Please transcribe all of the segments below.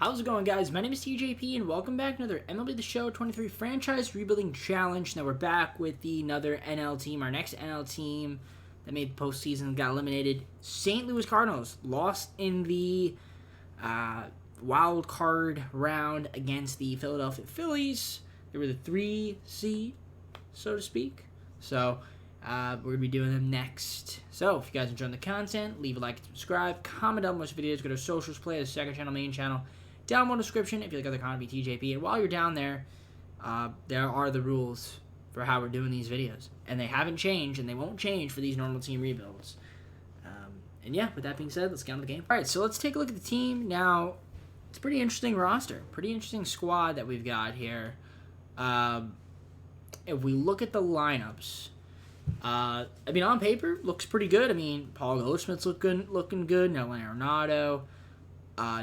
How's it going, guys? My name is TJP, and welcome back to another MLB The Show 23 Franchise Rebuilding Challenge. Now we're back with another NL team. Our next NL team that made the postseason got eliminated. St. Louis Cardinals lost in the wild card round against the Philadelphia Phillies. They were the 3 seed, so to speak. So we're going to be doing them next. So if you guys enjoyed the content, leave a like and subscribe. Comment down most videos. Go to socials, play the second channel, main channel. Down below in the description if you like other content, be TJP. And while you're down there, there are the rules for how we're doing these videos. And they haven't changed, and they won't change for these normal team rebuilds. And yeah, with that being said, let's get on to the game. Alright, so let's take a look at the team. Now, it's a pretty interesting roster. Pretty interesting squad that we've got here. If we look at the lineups, I mean, on paper, looks pretty good. I mean, Paul Goldschmidt's looking good. Nolan Arenado.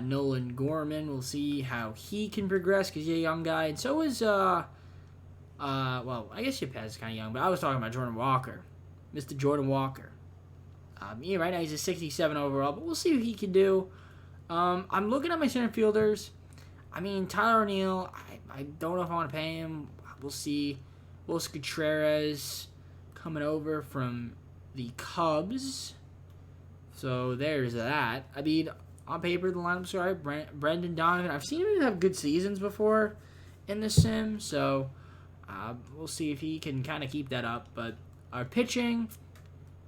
Nolan Gorman, we'll see how he can progress because he's a young guy. And so is, well, I guess Yepez is kind of young, but I was talking about Jordan Walker. Mr. Jordan Walker. Yeah, right now he's a 67 overall, but we'll see what he can do. I'm looking at my center fielders. I mean, Tyler O'Neill, I don't know if I want to pay him. We'll see. Wilson Contreras coming over from the Cubs. So there's that. I mean, on paper, the lineup's all right. Brendan Donovan, I've seen him have good seasons before in the sim, so we'll see if he can kind of keep that up. But our pitching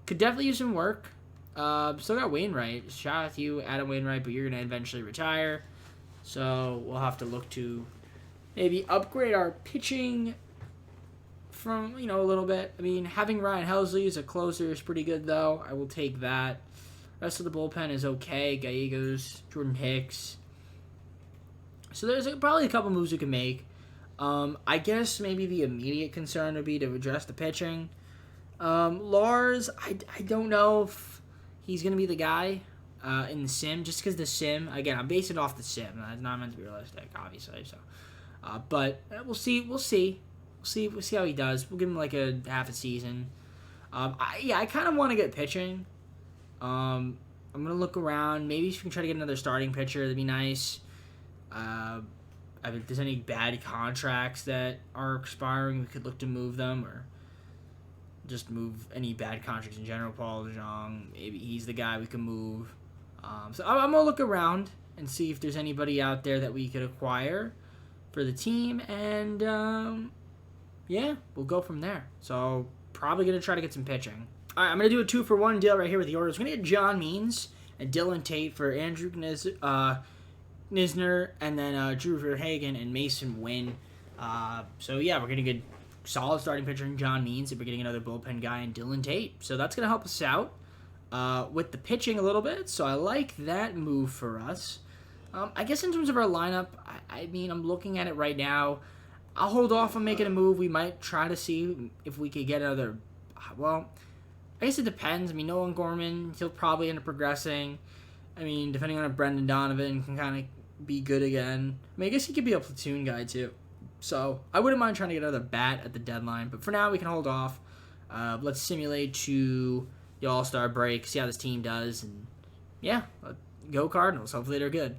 could definitely use some work. Still got Wainwright. Shout out to you, Adam Wainwright, but you're going to eventually retire. So we'll have to look to maybe upgrade our pitching from, a little bit. I mean, having Ryan Helsley as a closer is pretty good, though. I will take that. Rest of the bullpen is okay. Gallegos, Jordan Hicks. So there's probably a couple moves we can make. I guess maybe the immediate concern would be to address the pitching. Lars, I don't know if he's going to be the guy in the sim. Just because the sim, again, I'm basing it off the sim. It's not meant to be realistic, obviously. So, but we'll see. We'll see how he does. We'll give him like a half a season. I kind of want to get pitching. I'm going to look around. Maybe if we can try to get another starting pitcher, that'd be nice. I mean, if there's any bad contracts that are expiring, we could look to move them, or just move any bad contracts in general. Paul DeJong, maybe he's the guy we can move. So I'm going to look around and see if there's anybody out there that we could acquire for the team, and yeah, we'll go from there. So probably going to try to get some pitching. All right, I'm going to do a 2-for-1 deal right here with the Orioles. We're going to get John Means and Dylan Tate for Andrew Knizner, and then Drew Verhagen and Mason Wynn. So, yeah, we're going to get solid starting pitcher in John Means, and we're getting another bullpen guy in Dylan Tate. So that's going to help us out with the pitching a little bit. So I like that move for us. I guess in terms of our lineup, I mean, I'm looking at it right now. I'll hold off on making a move. We might try to see if we could get another, well, I guess it depends. I mean, Nolan Gorman, he'll probably end up progressing. I mean, depending on if Brendan Donovan can kind of be good again. I mean, I guess he could be a platoon guy, too. So, I wouldn't mind trying to get another bat at the deadline. But for now, we can hold off. Let's simulate to the All-Star break, see how this team does. And, yeah, go Cardinals. Hopefully they're good.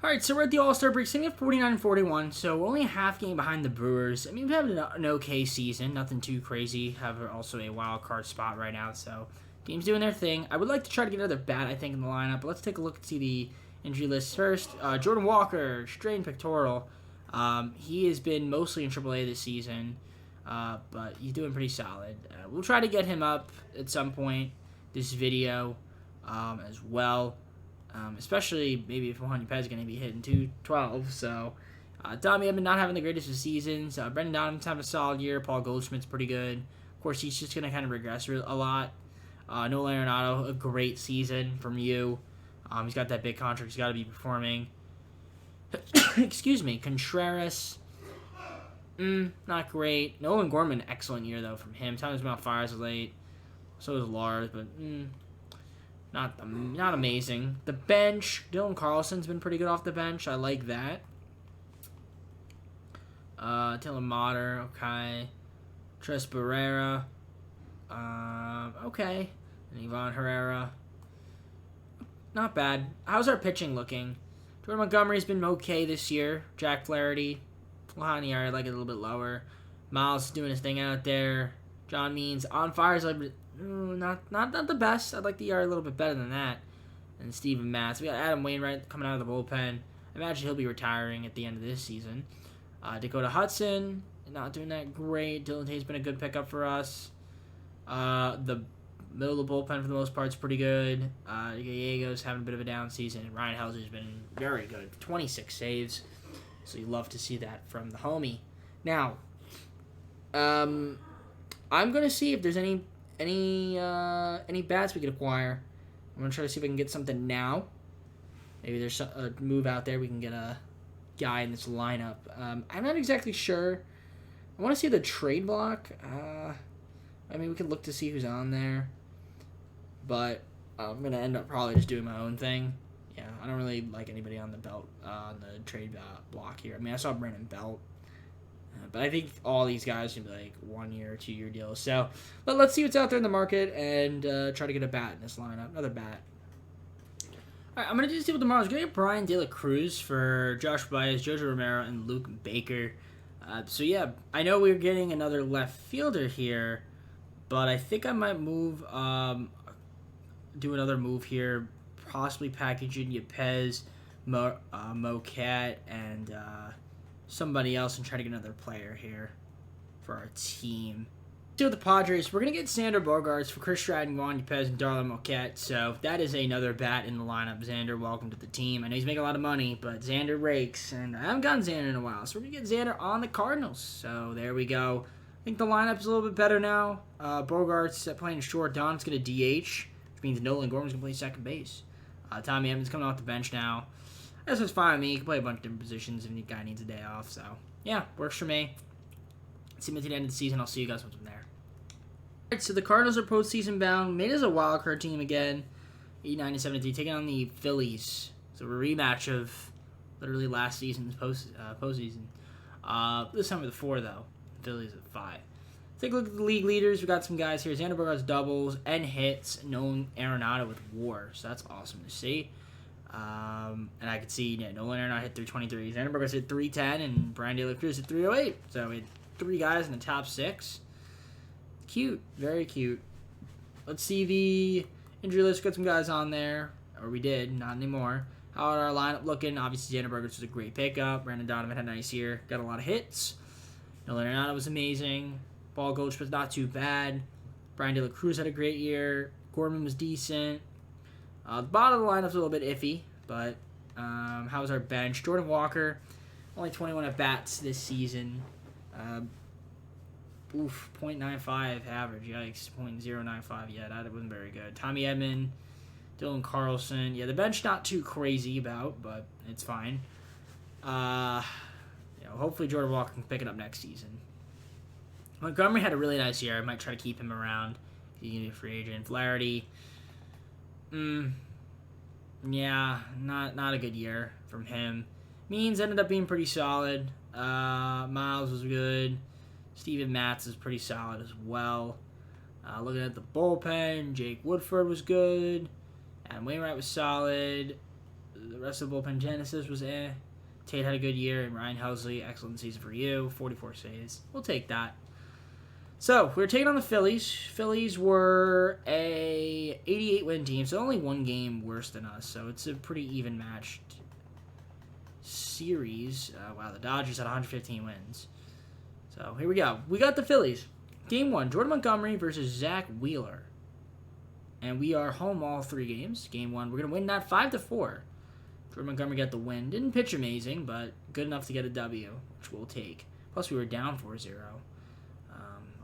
All right, so we're at the All-Star break, sitting at 49-41, so we're only a half game behind the Brewers. I mean, we've had an okay season, nothing too crazy. Have also a wild card spot right now, so team's doing their thing. I would like to try to get another bat, I think, in the lineup, but let's take a look and see the injury list first. Jordan Walker, strained pectoral. He has been mostly in AAA this season, but he's doing pretty solid. We'll try to get him up at some point this video as well. Especially maybe if Juan Yepez is going to be hitting 212. So, Tommy Edman not having the greatest of seasons. Brendan Donovan's having a solid year. Paul Goldschmidt's pretty good. Of course, he's just going to kind of regress a lot. Nolan Arenado, a great season from you. He's got that big contract. He's got to be performing. Excuse me. Contreras, not great. Nolan Gorman, excellent year, though, from him. Thomas Mount fires late. So is Lars, but not amazing. The bench, Dylan Carlson's been pretty good off the bench. I like that. Taylor Motter, okay. Tres Barrera, okay. And Ivan Herrera, not bad. How's our pitching looking? Jordan Montgomery's been okay this year. Jack Flaherty, Lahani, I like it a little bit lower. Miles doing his thing out there. John Means on fire is not the best. I'd like the ERA a little bit better than that. And Steven Matz. We got Adam Wainwright coming out of the bullpen. I imagine he'll be retiring at the end of this season. Dakota Hudson, not doing that great. Dylan Tate's been a good pickup for us. The middle of the bullpen for the most part is pretty good. Gallego's having a bit of a down season. Ryan Houser's been very good. 26 saves. So you love to see that from the homie. Now, I'm gonna see if there's any bats we could acquire. I'm gonna try to see if I can get something now. Maybe there's a move out there we can get a guy in this lineup. I'm not exactly sure. I want to see the trade block. I mean, we could look to see who's on there, but I'm gonna end up probably just doing my own thing. Yeah, I don't really like anybody on the belt on the trade block here. I mean, I saw Brandon Belt. But I think all these guys can be like 1 year or 2 year deals. So let's see what's out there in the market and try to get a bat in this lineup. Another bat. All right, I'm going to do this deal with tomorrow. I'm going to get Brian De La Cruz for Josh Baez, Jojo Romero, and Luke Baker. So yeah, I know we're getting another left fielder here, but I think I might move, do another move here, possibly package in Yepez, Moquette, and somebody else and try to get another player here for our team. So with the Padres, we're going to get Xander Bogaerts for Chris Stratton, Juan Yepez, and Darla Moquette. So that is another bat in the lineup. Xander, welcome to the team. I know he's making a lot of money, but Xander rakes, and I haven't gotten Xander in a while. So we're going to get Xander on the Cardinals. So there we go. I think the lineup's a little bit better now. Bogaerts playing short. Don's going to DH, which means Nolan Gorman's going to play second base. Tommy Edmonds coming off the bench now. That's what's fine with me. You can play a bunch of different positions if any guy needs a day off. So, yeah, works for me. See me at the end of the season. I'll see you guys from there. All right, so the Cardinals are postseason bound. Made as a wild card team again. 89-73, taking on the Phillies. So a rematch of literally last season's postseason. This time with 4, though. The Phillies at 5. Take a look at the league leaders. We got some guys here. Xander Bogaerts doubles and hits. Nolan Arenado with WAR. So that's awesome to see. And I could see Nolan Arenado hit 323. Xander Bogaerts hit 310, and Brian De La Cruz hit 308. So we had 3 guys in the top 6. Cute, very cute. Let's see the injury list. Got some guys on there, or we did, not anymore. How are our lineup looking? Obviously, Xander Bogaerts was a great pickup. Brandon Donovan had a nice year, got a lot of hits. Nolan Arenado was amazing. Paul Goldschmidt not too bad. Brian De La Cruz had a great year. Gorman was decent. The bottom of the lineup's a little bit iffy, but how was our bench? Jordan Walker, only 21 at-bats this season. 0.95 average. Yikes, 0.095. Yeah, that wasn't very good. Tommy Edman, Dylan Carlson. Yeah, the bench not too crazy about, but it's fine. Hopefully Jordan Walker can pick it up next season. Montgomery had a really nice year. I might try to keep him around. He's going to be a free agent. Flaherty. Yeah, not a good year from him. Means ended up being pretty solid. Miles was good. Steven Matz is pretty solid as well. Looking at the bullpen, Jake Woodford was good. Adam Wainwright was solid. The rest of the bullpen, Genesis was eh. Tate had a good year, and Ryan Helsley, excellent season for you. 44 saves. We'll take that. So, we're taking on the Phillies. Phillies were a 88-win team, so only 1 game worse than us. So, it's a pretty even-matched series. Wow, the Dodgers had 115 wins. So, here we go. We got the Phillies. Game 1, Jordan Montgomery versus Zach Wheeler. And we are home all 3 games. Game 1, we're going to win that 5-4. Jordan Montgomery got the win. Didn't pitch amazing, but good enough to get a W, which we'll take. Plus, we were down 4-0.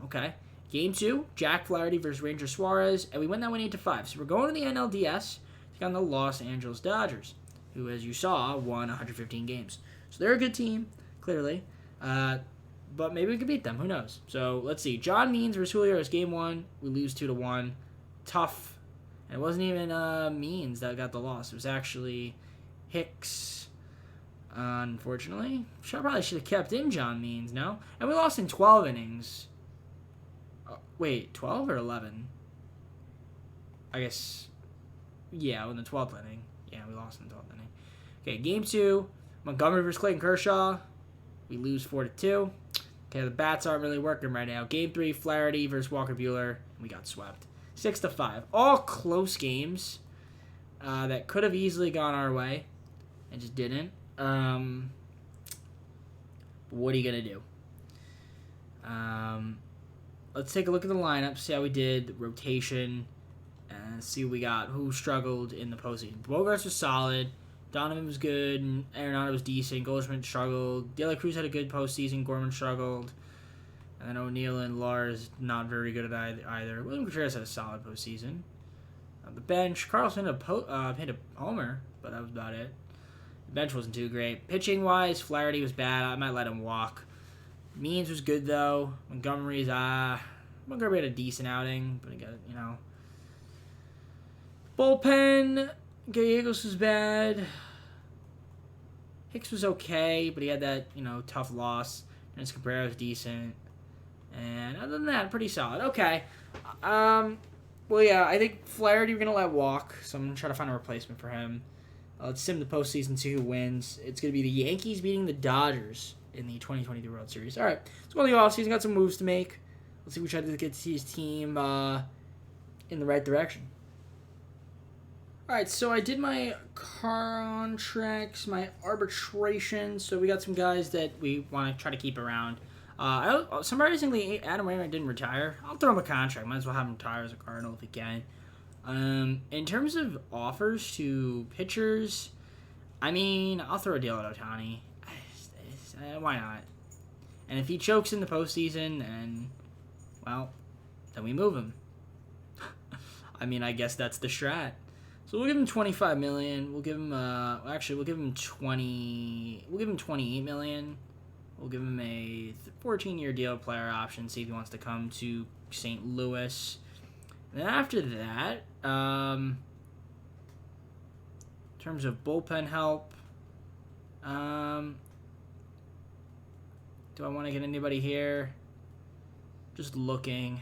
Okay. Game 2, Jack Flaherty versus Ranger Suarez, and we win that one 8-5. So we're going to the NLDS to take on the Los Angeles Dodgers, who, as you saw, won 115 games. So they're a good team, clearly. But maybe we could beat them. Who knows? So let's see. John Means versus Julio is game 1. We lose 2-1. Tough. And it wasn't even Means that got the loss. It was actually Hicks. Unfortunately. Probably should have kept in John Means, no? And we lost in 12 innings. Wait, 12 or 11? I guess, yeah, in the 12th inning. Yeah, we lost in the 12th inning. Okay, game 2, Montgomery versus Clayton Kershaw. We lose 4-2. Okay, the bats aren't really working right now. Game 3, Flaherty versus Walker Buehler. We got swept. 6-5. All close games that could have easily gone our way and just didn't. What are you going to do? Let's take a look at the lineup, see how we did, the rotation, and see what we got. Who struggled in the postseason? Bogarts was solid. Donovan was good. And Arenado was decent. Goldschmidt struggled. De La Cruz had a good postseason. Gorman struggled. And then O'Neill and Lars not very good at either. William Contreras had a solid postseason. On the bench, Carlson hit a homer, but that was about it. The bench wasn't too great. Pitching-wise, Flaherty was bad. I might let him walk. Means was good, though. Montgomery had a decent outing, but he got, Bullpen, Gallegos was bad. Hicks was okay, but he had that, tough loss. And Cabrera was decent. And other than that, pretty solid. Okay. Well, yeah, I think Flaherty we're going to let walk, so I'm going to try to find a replacement for him. Let's sim the postseason, see who wins. It's going to be the Yankees beating the Dodgers in the 2023 World Series. All right, let's go to the offseason. Got some moves to make. Let's see if we try to get his team in the right direction. All right, so I did my contracts, my arbitration. So we got some guys that we want to try to keep around. Surprisingly, Adam Wainwright didn't retire. I'll throw him a contract. Might as well have him retire as a Cardinal if he can. In terms of offers to pitchers, I'll throw a deal at Ohtani. Why not? And if he chokes in the postseason, then we move him. I guess that's the strat. So we'll give him $25 million. We'll give him we'll give him $28 million. We'll give him a 14-year deal, player option. See if he wants to come to St. Louis. And then after that, in terms of bullpen help, do I want to get anybody here? Just looking.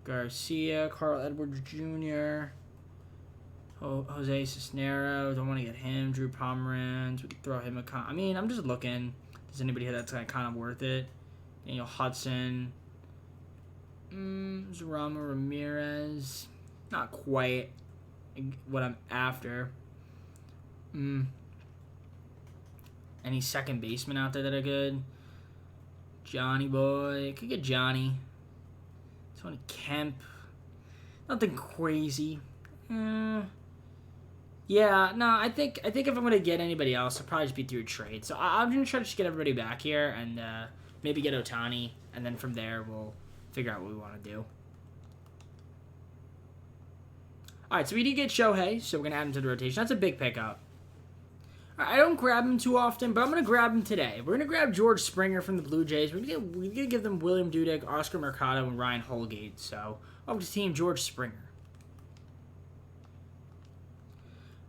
Garcia, Carl Edwards Jr., Jose Cisneros. Don't want to get him. Drew Pomeranz. We could throw him a I'm just looking. Is anybody here that's kind of worth it? Daniel Hudson. Rama Ramirez. Not quite what I'm after. Any second baseman out there that are good? Johnny boy. Could get Johnny. Tony Kemp. Nothing crazy. Yeah, no, I think if I'm gonna get anybody else, I'll probably just be through a trade. So I'm gonna try to just get everybody back here and maybe get Ohtani, and then from there we'll figure out what we want to do. All right, so we did get Shohei, so we're gonna add him to the rotation. That's a big pickup. All right, I don't grab him too often, but I'm gonna grab him today. We're gonna grab George Springer from the Blue Jays. We're gonna give them William Dudek, Oscar Mercado, and Ryan Holgate. So welcome to Team George Springer.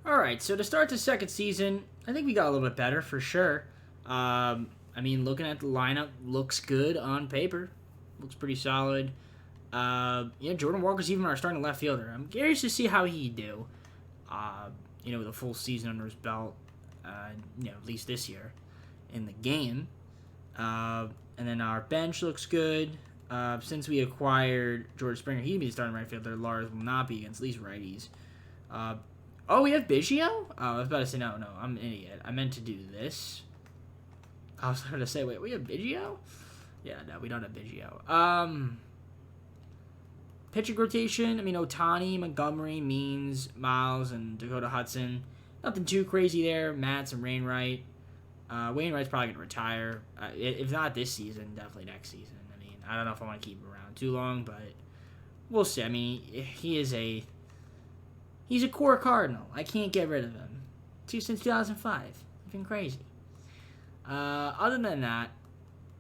All right, so to start the second season, I think we got a little bit better for sure. Looking at the lineup, looks good on paper. Looks pretty solid. Jordan Walker's even our starting left fielder. I'm curious to see how he do. With a full season under his belt, at least this year in the game. And then our bench looks good. Since we acquired George Springer, he'd be the starting right fielder. Lars will not be against these righties. We have Biggio? Oh, I was about to say, no, I'm an idiot. I meant to do this. I was going to say, wait, we have Biggio? Yeah, no, we don't have Biggio. Pitching rotation, Ohtani, Montgomery, Means, Miles, and Dakota Hudson. Nothing too crazy there. Matz and Wainwright. Wainwright's probably going to retire. If not this season, definitely next season. I don't know if I want to keep him around too long, but we'll see. He's a core Cardinal. I can't get rid of him. Since 2005. It's been crazy. Other than that,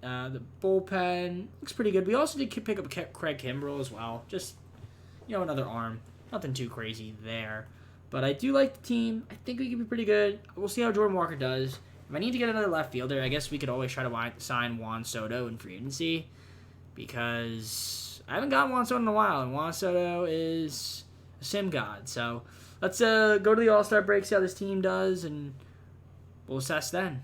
the bullpen looks pretty good. We also did pick up Craig Kimbrell as well. Just, another arm. Nothing too crazy there. But I do like the team. I think we can be pretty good. We'll see how Jordan Walker does. If I need to get another left fielder, I guess we could always try to sign Juan Soto in free agency. Because I haven't gotten Juan Soto in a while. And Juan Soto is sim god. So let's go to the All-Star break, see how this team does, and We'll assess then.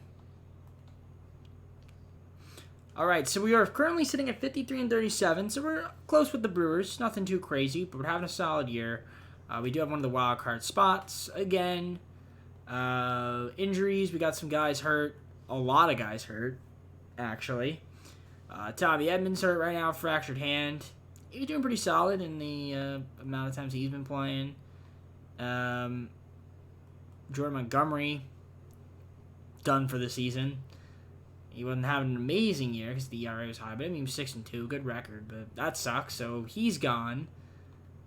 All right, so we are currently sitting at 53 and 37, so we're close with the Brewers. Nothing too crazy, but we're having a solid year. We do have one of the wild card spots again. Injuries, we got some guys hurt. A lot of guys hurt, actually. Tommy Edmonds hurt right now, fractured hand. He's doing pretty solid in the amount of times he's been playing. Jordan Montgomery, done for the season. He wasn't having an amazing year because the ERA was high, but I mean, he was 6-2, good record, but that sucks. So he's gone.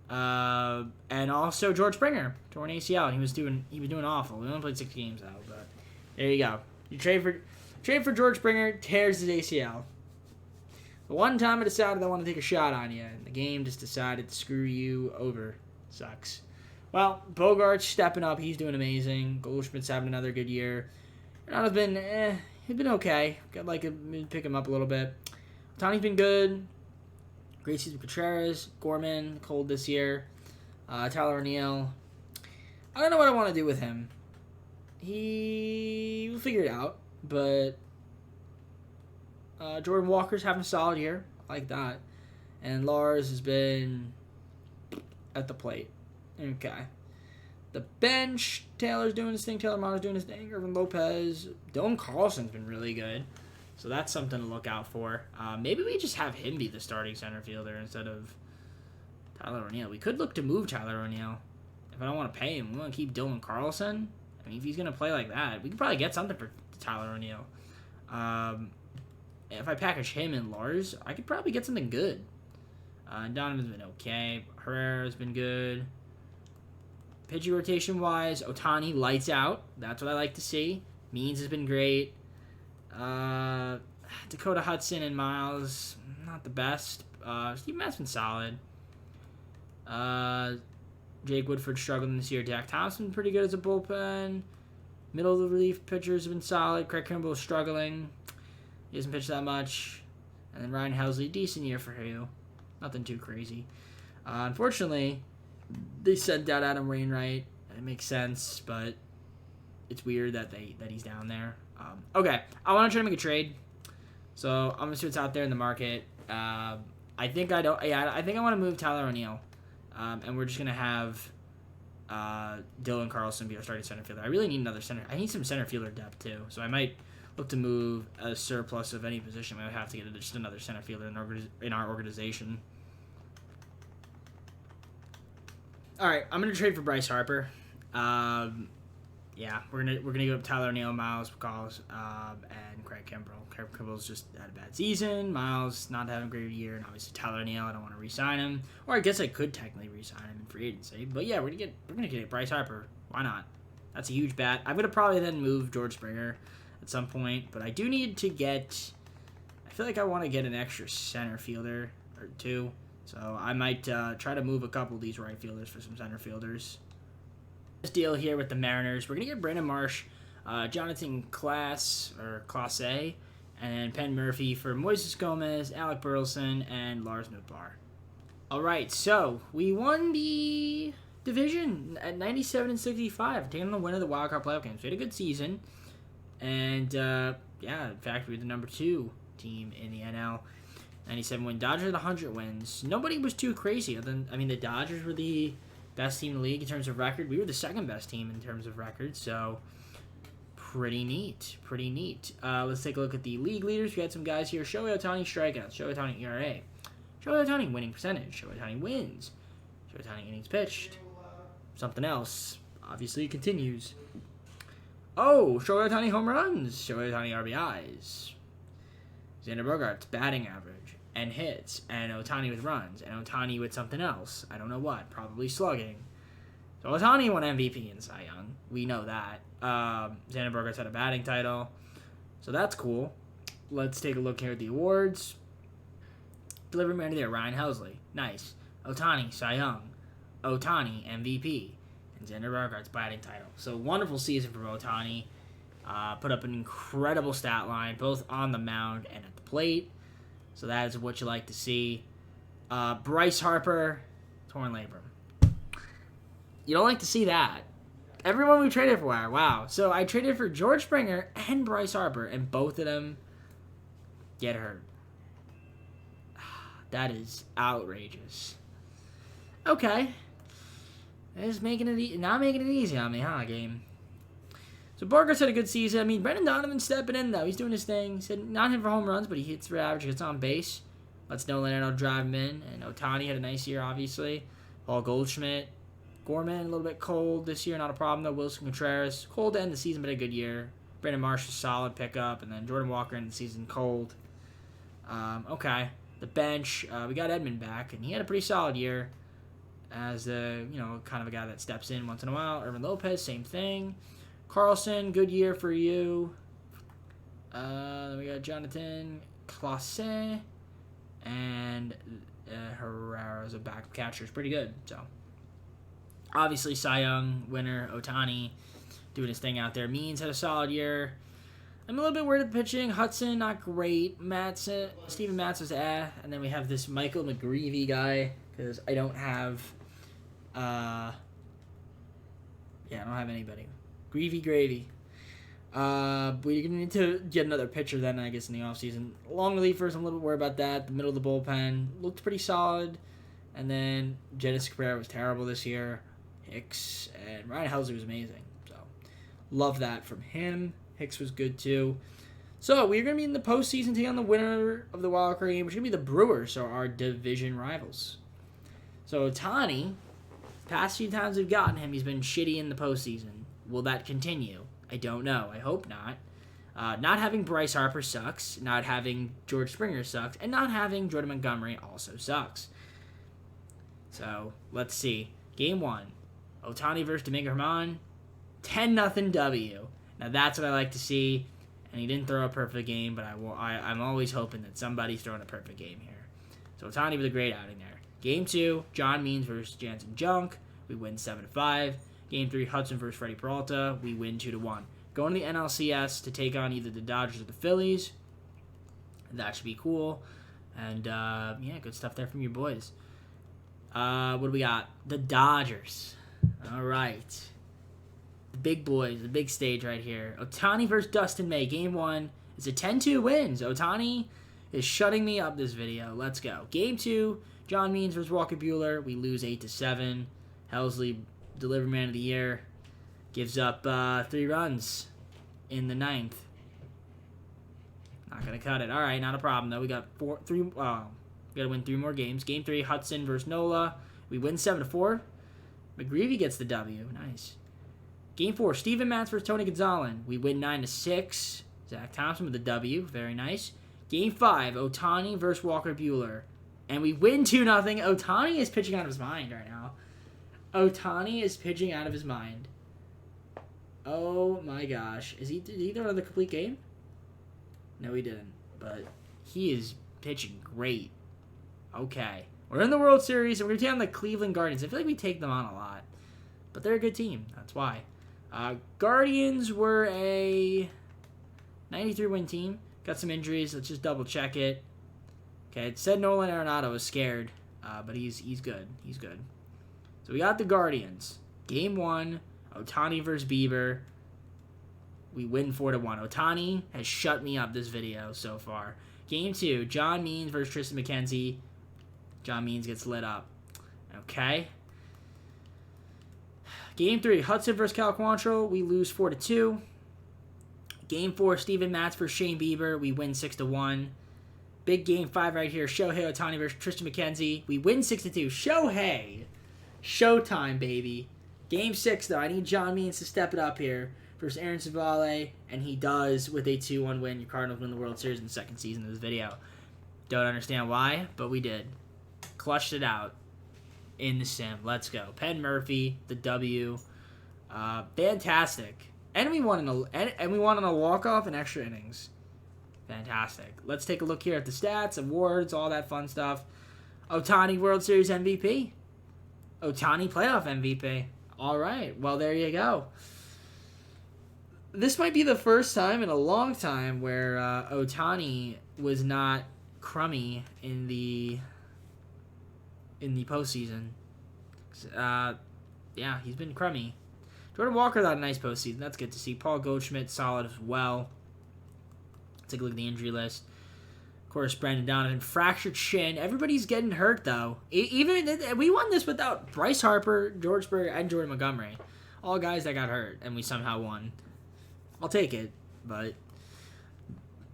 And also George Springer torn ACL, and he was doing awful. We only played 6 games out, but there you go. You trade for George Springer, tears his ACL. The one time I decided I want to take a shot on you, and the game just decided to screw you over. Sucks. Well, Bogart's stepping up. He's doing amazing. Goldschmidt's having another good year. Renado's been he's been okay. Got like pick him up a little bit. Tony's been good. Great season for Contreras. Gorman, cold this year. Tyler O'Neill. I don't know what I want to do with him. We'll figure it out. But Jordan Walker's having a solid year. I like that. And Lars has been at the plate. Okay. The bench, Taylor's doing his thing. Taylor Mona's doing his thing. Irvin Lopez. Dylan Carlson's been really good. So that's something to look out for. Maybe we just have him be the starting center fielder instead of Tyler O'Neill. We could look to move Tyler O'Neill. If I don't want to pay him, we want to keep Dylan Carlson. I mean, if he's going to play like that, we could probably get something for Tyler O'Neill. If I package him and Lars, I could probably get something good. Donovan's been okay. Herrera's been good. Pitching rotation-wise, Ohtani lights out. That's what I like to see. Means has been great. Dakota Hudson and Miles, not the best. Steve Matt's been solid. Jake Woodford struggling this year. Dak Thompson pretty good as a bullpen. Middle of the relief pitchers have been solid. Craig Kimball's struggling. He hasn't pitched that much. And then Ryan Helsley, decent year for you. Nothing too crazy. Unfortunately, they sent out Adam Wainwright. It makes sense, but it's weird that he's down there. Okay, I want to try to make a trade. So I'm gonna see what's out there in the market. I think I want to move Tyler O'Neill, and we're just gonna have Dylan Carlson be our starting center fielder. I really need another center. I need some center fielder depth too. So I might look to move a surplus of any position. We would have to get just another center fielder in our organization. All right, I'm gonna trade for Bryce Harper. Yeah, we're gonna give up Tyler O'Neill, Miles McCall, and Craig Kimbrell. Craig Kimbrell's just had a bad season. Miles not having a great year, and obviously Tyler O'Neill, I don't want to re-sign him. Or I guess I could technically re-sign him in free agency. But yeah, we're gonna get Bryce Harper. Why not? That's a huge bat. I'm gonna probably then move George Springer at some point, but I do need to get. I feel like I want to get an extra center fielder or two, so I might try to move a couple of these right fielders for some center fielders. This deal here with the Mariners, we're gonna get Brandon Marsh, Jonathan Clase, and Penn Murphy for Moises Gomez, Alec Burleson, and Lars Nootbaar. All right, so we won the division at 97-65, taking the win of the wild card playoff games. We had a good season, and yeah, in fact, we were the number 2 team in the NL. 97 win. Dodgers had 100 wins. Nobody was too crazy. The Dodgers were the best team in the league in terms of record. We were the second best team in terms of record, so pretty neat. Let's take a look at the league leaders. We had some guys here. Shohei Ohtani strikeouts. Shohei Ohtani ERA. Shohei Ohtani winning percentage. Shohei Ohtani wins. Shohei Ohtani innings pitched. Something else obviously continues. Oh, Shohei Ohtani home runs. Shohei Ohtani RBIs. Xander Bogaerts batting average and hits, and Ohtani with runs, and Ohtani with something else. I don't know what. Probably slugging. So Ohtani won MVP in Cy Young. We know that. Xander Bogaerts had a batting title. So that's cool. Let's take a look here at the awards. Delivery man of the year, Ryan Helsley. Nice. Ohtani, Cy Young. Ohtani, MVP. And Xander Bogaerts batting title. So wonderful season for Ohtani. Put up an incredible stat line, both on the mound and at the plate. So that is what you like to see. Bryce Harper, torn labrum. You don't like to see that. Everyone we traded for. Wow. So I traded for George Springer and Bryce Harper, and both of them get hurt. That is outrageous. Okay. It's making it not making it easy on me, huh, game? So Barker's had a good season. I mean, Brendan Donovan's stepping in, though. He's doing his thing. He's not hitting for home runs, but he hits for average, gets on base. Lets Nolan Arenado drive him in. And Ohtani had a nice year, obviously. Paul Goldschmidt. Gorman, a little bit cold this year, not a problem, though. Wilson Contreras, cold to end the season, but a good year. Brandon Marsh, a solid pickup. And then Jordan Walker in the season, cold. Okay. The bench, we got Edman back, and he had a pretty solid year as kind of a guy that steps in once in a while. Irvin Lopez, same thing. Carlson, good year for you. Then we got Jonathan Clase, and Herrera's a backup catcher. It's pretty good. So, obviously, Cy Young winner, Ohtani, doing his thing out there. Means had a solid year. I'm a little bit worried about pitching. Hudson, not great. Steven Matz was and then we have this Michael McGreevy guy, because I don't have, I don't have anybody. Gravy. We need to get another pitcher then, I guess, in the offseason. Long relievers, I'm a little bit worried about that. The middle of the bullpen looked pretty solid. And then Genesis Cabrera was terrible this year. Hicks and Ryan Helsley was amazing. So, love that from him. Hicks was good too. So, we're going to be in the postseason taking on the winner of the wild card game, which is going to be the Brewers, so our division rivals. So, Ohtani, past few times we've gotten him, he's been shitty in the postseason. Will that continue? I don't know. I hope not. Not having Bryce Harper sucks. Not having George Springer sucks. And not having Jordan Montgomery also sucks. So, let's see. Game 1. Ohtani versus Domingo Germán. 10-0 W. Now, that's what I like to see. And he didn't throw a perfect game, but I'm always hoping that somebody's throwing a perfect game here. So, Ohtani with a great outing there. Game 2, John Means versus Jansen Junk. We win 7-5. Game 3, Hudson versus Freddie Peralta. We win 2-1. Going to the NLCS to take on either the Dodgers or the Phillies. That should be cool. And, good stuff there from your boys. What do we got? The Dodgers. All right. The big boys, the big stage right here. Ohtani versus Dustin May. Game 1 is a 10-2 wins. Ohtani is shutting me up this video. Let's go. Game 2, John Means versus Walker Buehler. We lose 8-7. Helsley, delivery man of the year, gives up 3 runs in the 9th. Not going to cut it. All right, not a problem, though. We got we got to win 3 more games. Game 3, Hudson versus Nola. We win 7-4. McGreevy gets the W. Nice. Game 4, Steven Matz versus Tony Gonzalez. We win 9-6. Zach Thompson with the W. Very nice. Game 5, Ohtani versus Walker Buehler. And we win 2-0. Ohtani is pitching out of his mind right now. Ohtani is pitching out of his mind. Oh my gosh. Did he throw another complete game? No, he didn't. But he is pitching great. Okay. We're in the World Series, and we're going to take on the Cleveland Guardians. I feel like we take them on a lot. But they're a good team. That's why. Guardians were a 93-win team. Got some injuries. Let's just double-check it. Okay, it said Nolan Arenado was scared. But he's good. He's good. So we got the Guardians. Game 1, Ohtani versus Bieber. We win 4-1. Ohtani has shut me up this video so far. Game 2, John Means versus Tristan McKenzie. John Means gets lit up. Okay. Game 3, Hudson versus Cal Quantrill. We lose 4-2. Game 4, Steven Matz versus Shane Bieber. We win 6-1. Big Game 5 right here. Shohei Ohtani versus Tristan McKenzie. We win 6-2. Shohei. Showtime, baby. Game 6, though. I need John Means to step it up here versus Aaron Civale, and he does with a 2-1 win. Your Cardinals win the World Series in the second season of this video. Don't understand why, but we did. Clutched it out in the sim. Let's go. Penn Murphy, the W. Fantastic. And we won on a walk-off and extra innings. Fantastic. Let's take a look here at the stats, awards, all that fun stuff. Ohtani World Series MVP. Ohtani playoff MVP. All right. Well, there you go. This might be the first time in a long time where Ohtani was not crummy in the postseason. Yeah, he's been crummy. Jordan Walker had a nice postseason. That's good to see. Paul Goldschmidt, solid as well. Take a look at the injury list. Of course, Brandon Donovan, fractured shin. Everybody's getting hurt, though. Even we won this without Bryce Harper, George Berger, and Jordan Montgomery. All guys that got hurt, and we somehow won. I'll take it, but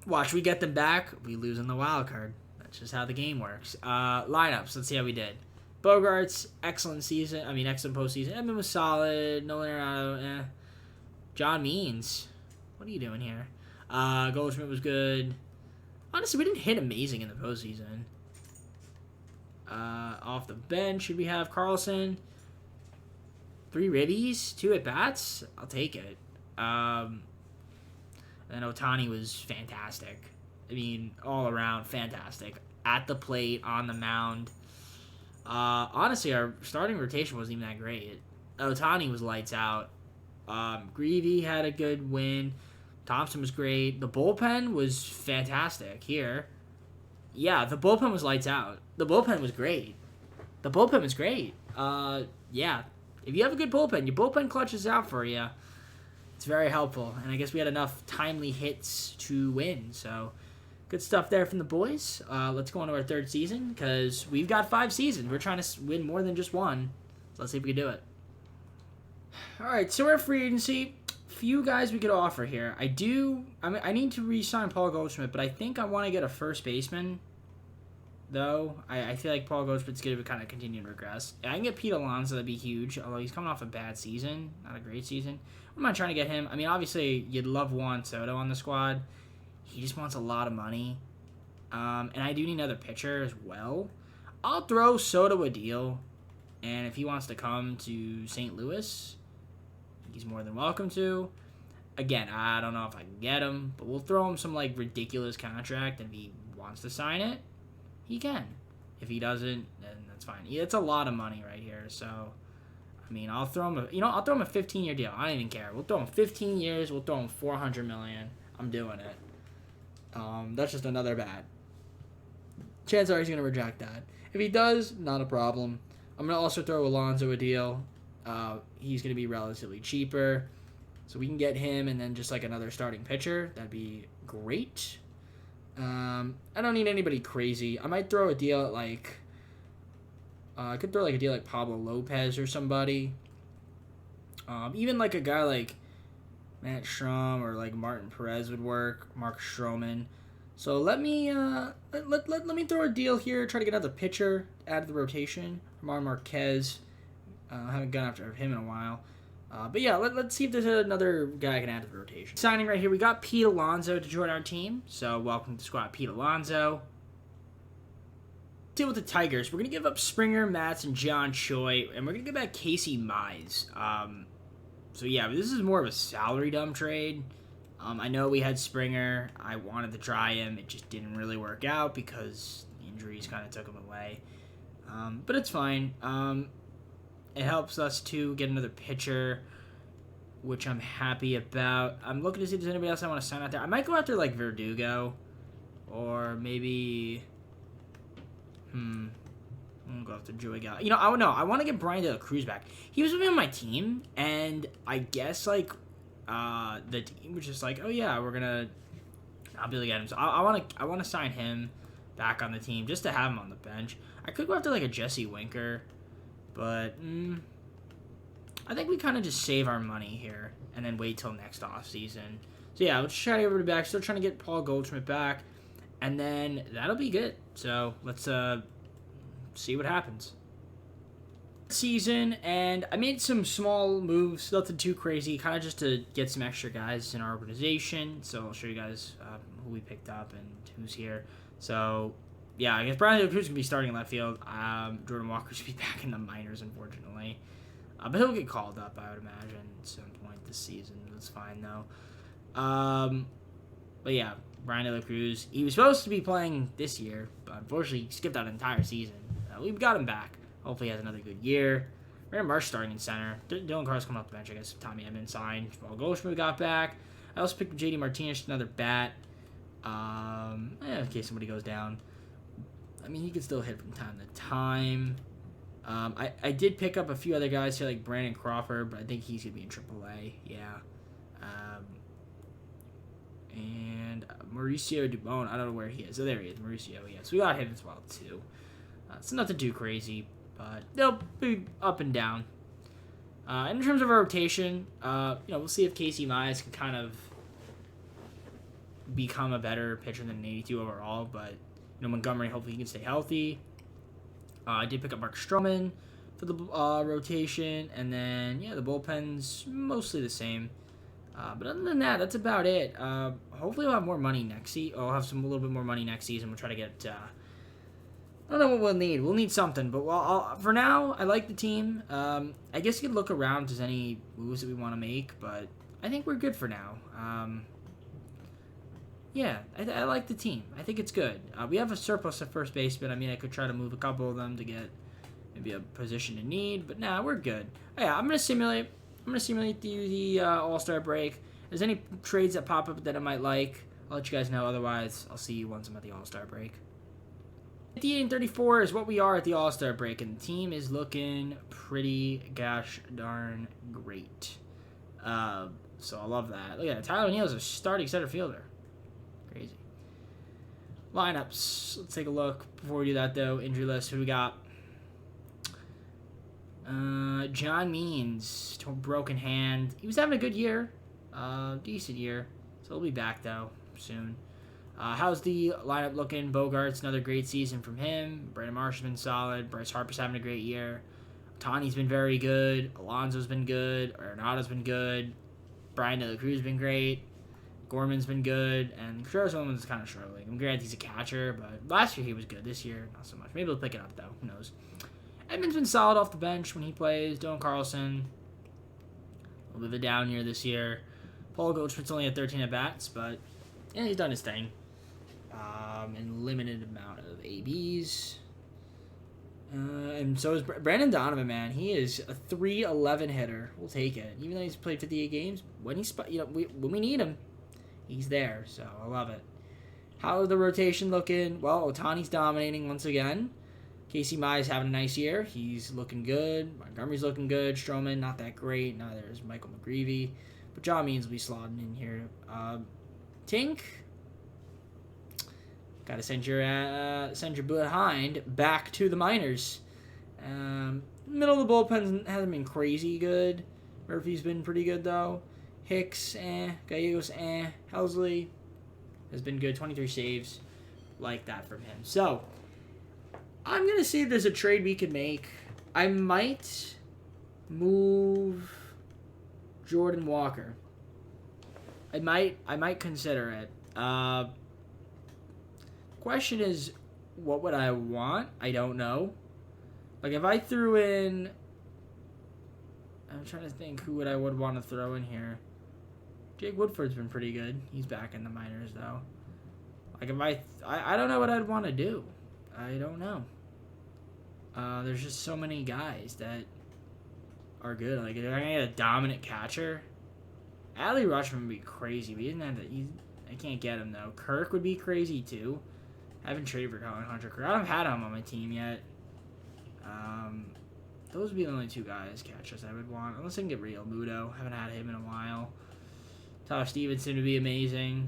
watch, we get them back, we lose in the wild card. That's just how the game works. Lineups, let's see how we did. Bogarts, excellent season. Excellent postseason. Edmund was solid. Nolan Arenado, John Means, what are you doing here? Goldschmidt was good. Honestly, we didn't hit amazing in the postseason. Off the bench, should we have Carlson? 3 ribbies, 2 at-bats? I'll take it. And Ohtani was fantastic. All around fantastic. At the plate, on the mound. Honestly, our starting rotation wasn't even that great. Ohtani was lights out. Greavy had a good win. Thompson was great. The bullpen was fantastic here. Yeah, the bullpen was lights out. The bullpen was great. Yeah. If you have a good bullpen, your bullpen clutches out for you. It's very helpful. And I guess we had enough timely hits to win. So, good stuff there from the boys. Let's go on to our 3rd season because we've got 5 seasons. We're trying to win more than just one. So, let's see if we can do it. All right, so we're free agency. Few guys we could offer here. I need to re-sign Paul Goldschmidt, but I think I want to get a first baseman, though. I feel like Paul Goldschmidt's going to kind of continue to regress. I can get Pete Alonso, that'd be huge, although he's coming off a bad season, not a great season. I'm not trying to get him. Obviously, you'd love Juan Soto on the squad. He just wants a lot of money. And I do need another pitcher as well. I'll throw Soto a deal, and if he wants to come to St. Louis, he's more than welcome to. Again, I don't know if I can get him, but we'll throw him some ridiculous contract, and if he wants to sign it, he can. If he doesn't, then that's fine. It's a lot of money right here, so I'll throw him I'll throw him a 15-year deal. I don't even care. We'll throw him 15 years. We'll throw him $400 million. I'm doing it. That's just another bat. Chances are he's gonna reject that. If he does, not a problem. I'm gonna also throw Alonso a deal. He's going to be relatively cheaper, so we can get him and then just another starting pitcher. That'd be great. I don't need anybody crazy. I might throw a deal at I could throw a deal like Pablo Lopez or somebody. Even a guy like Matt Strom or Martin Perez would work. Mark Stroman. So let me let me throw a deal here. Try to get another pitcher out of the rotation. Ramon Marquez. I haven't gone after him in a while. But yeah, let's see if there's another guy I can add to the rotation. Signing right here, we got Pete Alonso to join our team. So welcome to the squad, Pete Alonso. Deal with the Tigers. We're going to give up Springer, Matz, and John Choi. And we're going to get back Casey Mize. So yeah, this is more of a salary dump trade. I know we had Springer. I wanted to try him. It just didn't really work out because the injuries kind of took him away. But it's fine. It helps us to get another pitcher, which I'm happy about. I'm looking to see if there's anybody else I want to sign out there. I might go after Verdugo, or maybe I'm gonna go after Joey Gallo. I want to get Brian De La Cruz back. He was with me on my team, and I guess the team was just oh yeah, I'll be able to get him. So I want to sign him back on the team just to have him on the bench. I could go after a Jesse Winker. But I think we kind of just save our money here and then wait till next offseason. So yeah, let's try over to back. Still trying to get Paul Goldschmidt back, and then that'll be good. So let's see what happens. Season, and I made some small moves, nothing too crazy, kind of just to get some extra guys in our organization. So I'll show you guys who we picked up and who's here. So yeah, I guess Brian De La Cruz can be starting in left field. Jordan Walker should be back in the minors, unfortunately. But he'll get called up, I would imagine, at some point this season. That's fine, though. But yeah, Brian De La Cruz. He was supposed to be playing this year, but unfortunately he skipped that entire season. We've got him back. Hopefully he has another good year. Brandon Marsh starting in center. Dylan Carr's coming off the bench, I guess. Tommy Edman signed. Paul Goldschmidt got back. I also picked up J.D. Martinez, another bat. In case somebody goes down. He can still hit from time to time. I did pick up a few other guys here, like Brandon Crawford, but I think he's going to be in AAA. Yeah. And Mauricio Dubon, I don't know where he is. Oh, there he is, Mauricio. Yeah, so we got him as well, too. It's nothing too crazy, but they'll be up and down. In terms of our rotation, we'll see if Casey Mize can kind of become a better pitcher than an 82 overall, but Montgomery, hopefully he can stay healthy. I did pick up Mark Stroman for the rotation, and then the bullpen's mostly the same. But other than that, that's about it. Hopefully I'll have more money next season. I'll have a little bit more money next season. We'll try to get. I don't know what we'll need. We'll need something, but for now, I like the team. I guess you could look around if there's any moves that we want to make, but I think we're good for now. I like the team. I think it's good. We have a surplus at first baseman. I mean, I could try to move a couple of them to get maybe a position in need, but we're good. I'm gonna simulate. The All-Star break. If there's any trades that pop up that I might like, I'll let you guys know. Otherwise, I'll see you once I'm at the All-Star break. 58 and 34 is what we are at the All-Star break, and the team is looking pretty gosh darn great. So I love that. Look at that. Tyler O'Neill's a starting center fielder. Crazy. Lineups. Let's take a look. Before we do that, though, injury list. Who do we got? John Means, broken hand. He was having a good year. Decent year. So he'll be back, though, soon. How's the lineup looking? Bogart's another great season from him. Brandon Marsh has been solid. Bryce Harper's having a great year. Tani's been very good. Alonso's been good. Arenado's been good. Brian De La Cruz has been great. Gorman's been good. And Scherzelman's kind of struggling. I'm glad he's a catcher, but last year he was good. This year, not so much. Maybe he'll pick it up, though. Who knows? Edmund's been solid off the bench when he plays. Dylan Carlson, a little bit of a down year this year. Paul Goldschmidt's only had 13 at-bats, but he's done his thing. And limited amount of ABs. And so is Brandon Donovan, man. He is a 311 hitter. We'll take it. Even though he's played 58 games, when when we need him, he's there. So I love it. How's the rotation looking? Well, Otani's dominating once again. Casey Mize having a nice year. He's looking good. Montgomery's looking good. Stroman, not that great. Neither is Michael McGreevy. But John Means will be slotting in here. Tink, got to send your behind back to the minors. Middle of the bullpen hasn't been crazy good. Murphy's been pretty good, though. Hicks, Gallegos, Helsley has been good. 23 saves. Like that from him. So I'm going to see if there's a trade we can make. I might move Jordan Walker. I might consider it. Question is, what would I want? I don't know. Like, if I threw in... I'm trying to think who I would want to throw in here. Jake Woodford's been pretty good. He's back in the minors, though. Like, if I don't know what I'd want to do. I don't know. There's just so many guys that are good. Like, if I get a dominant catcher, Adley Rutschman would be crazy, but he doesn't have to. I can't get him, though. Kirk would be crazy, too. I haven't traded for Colin Hunter. I haven't had him on my team yet. Those would be the only two guys, catchers, I would want. Unless I can get Real Muto. Haven't had him in a while. Tyler Stevenson would be amazing.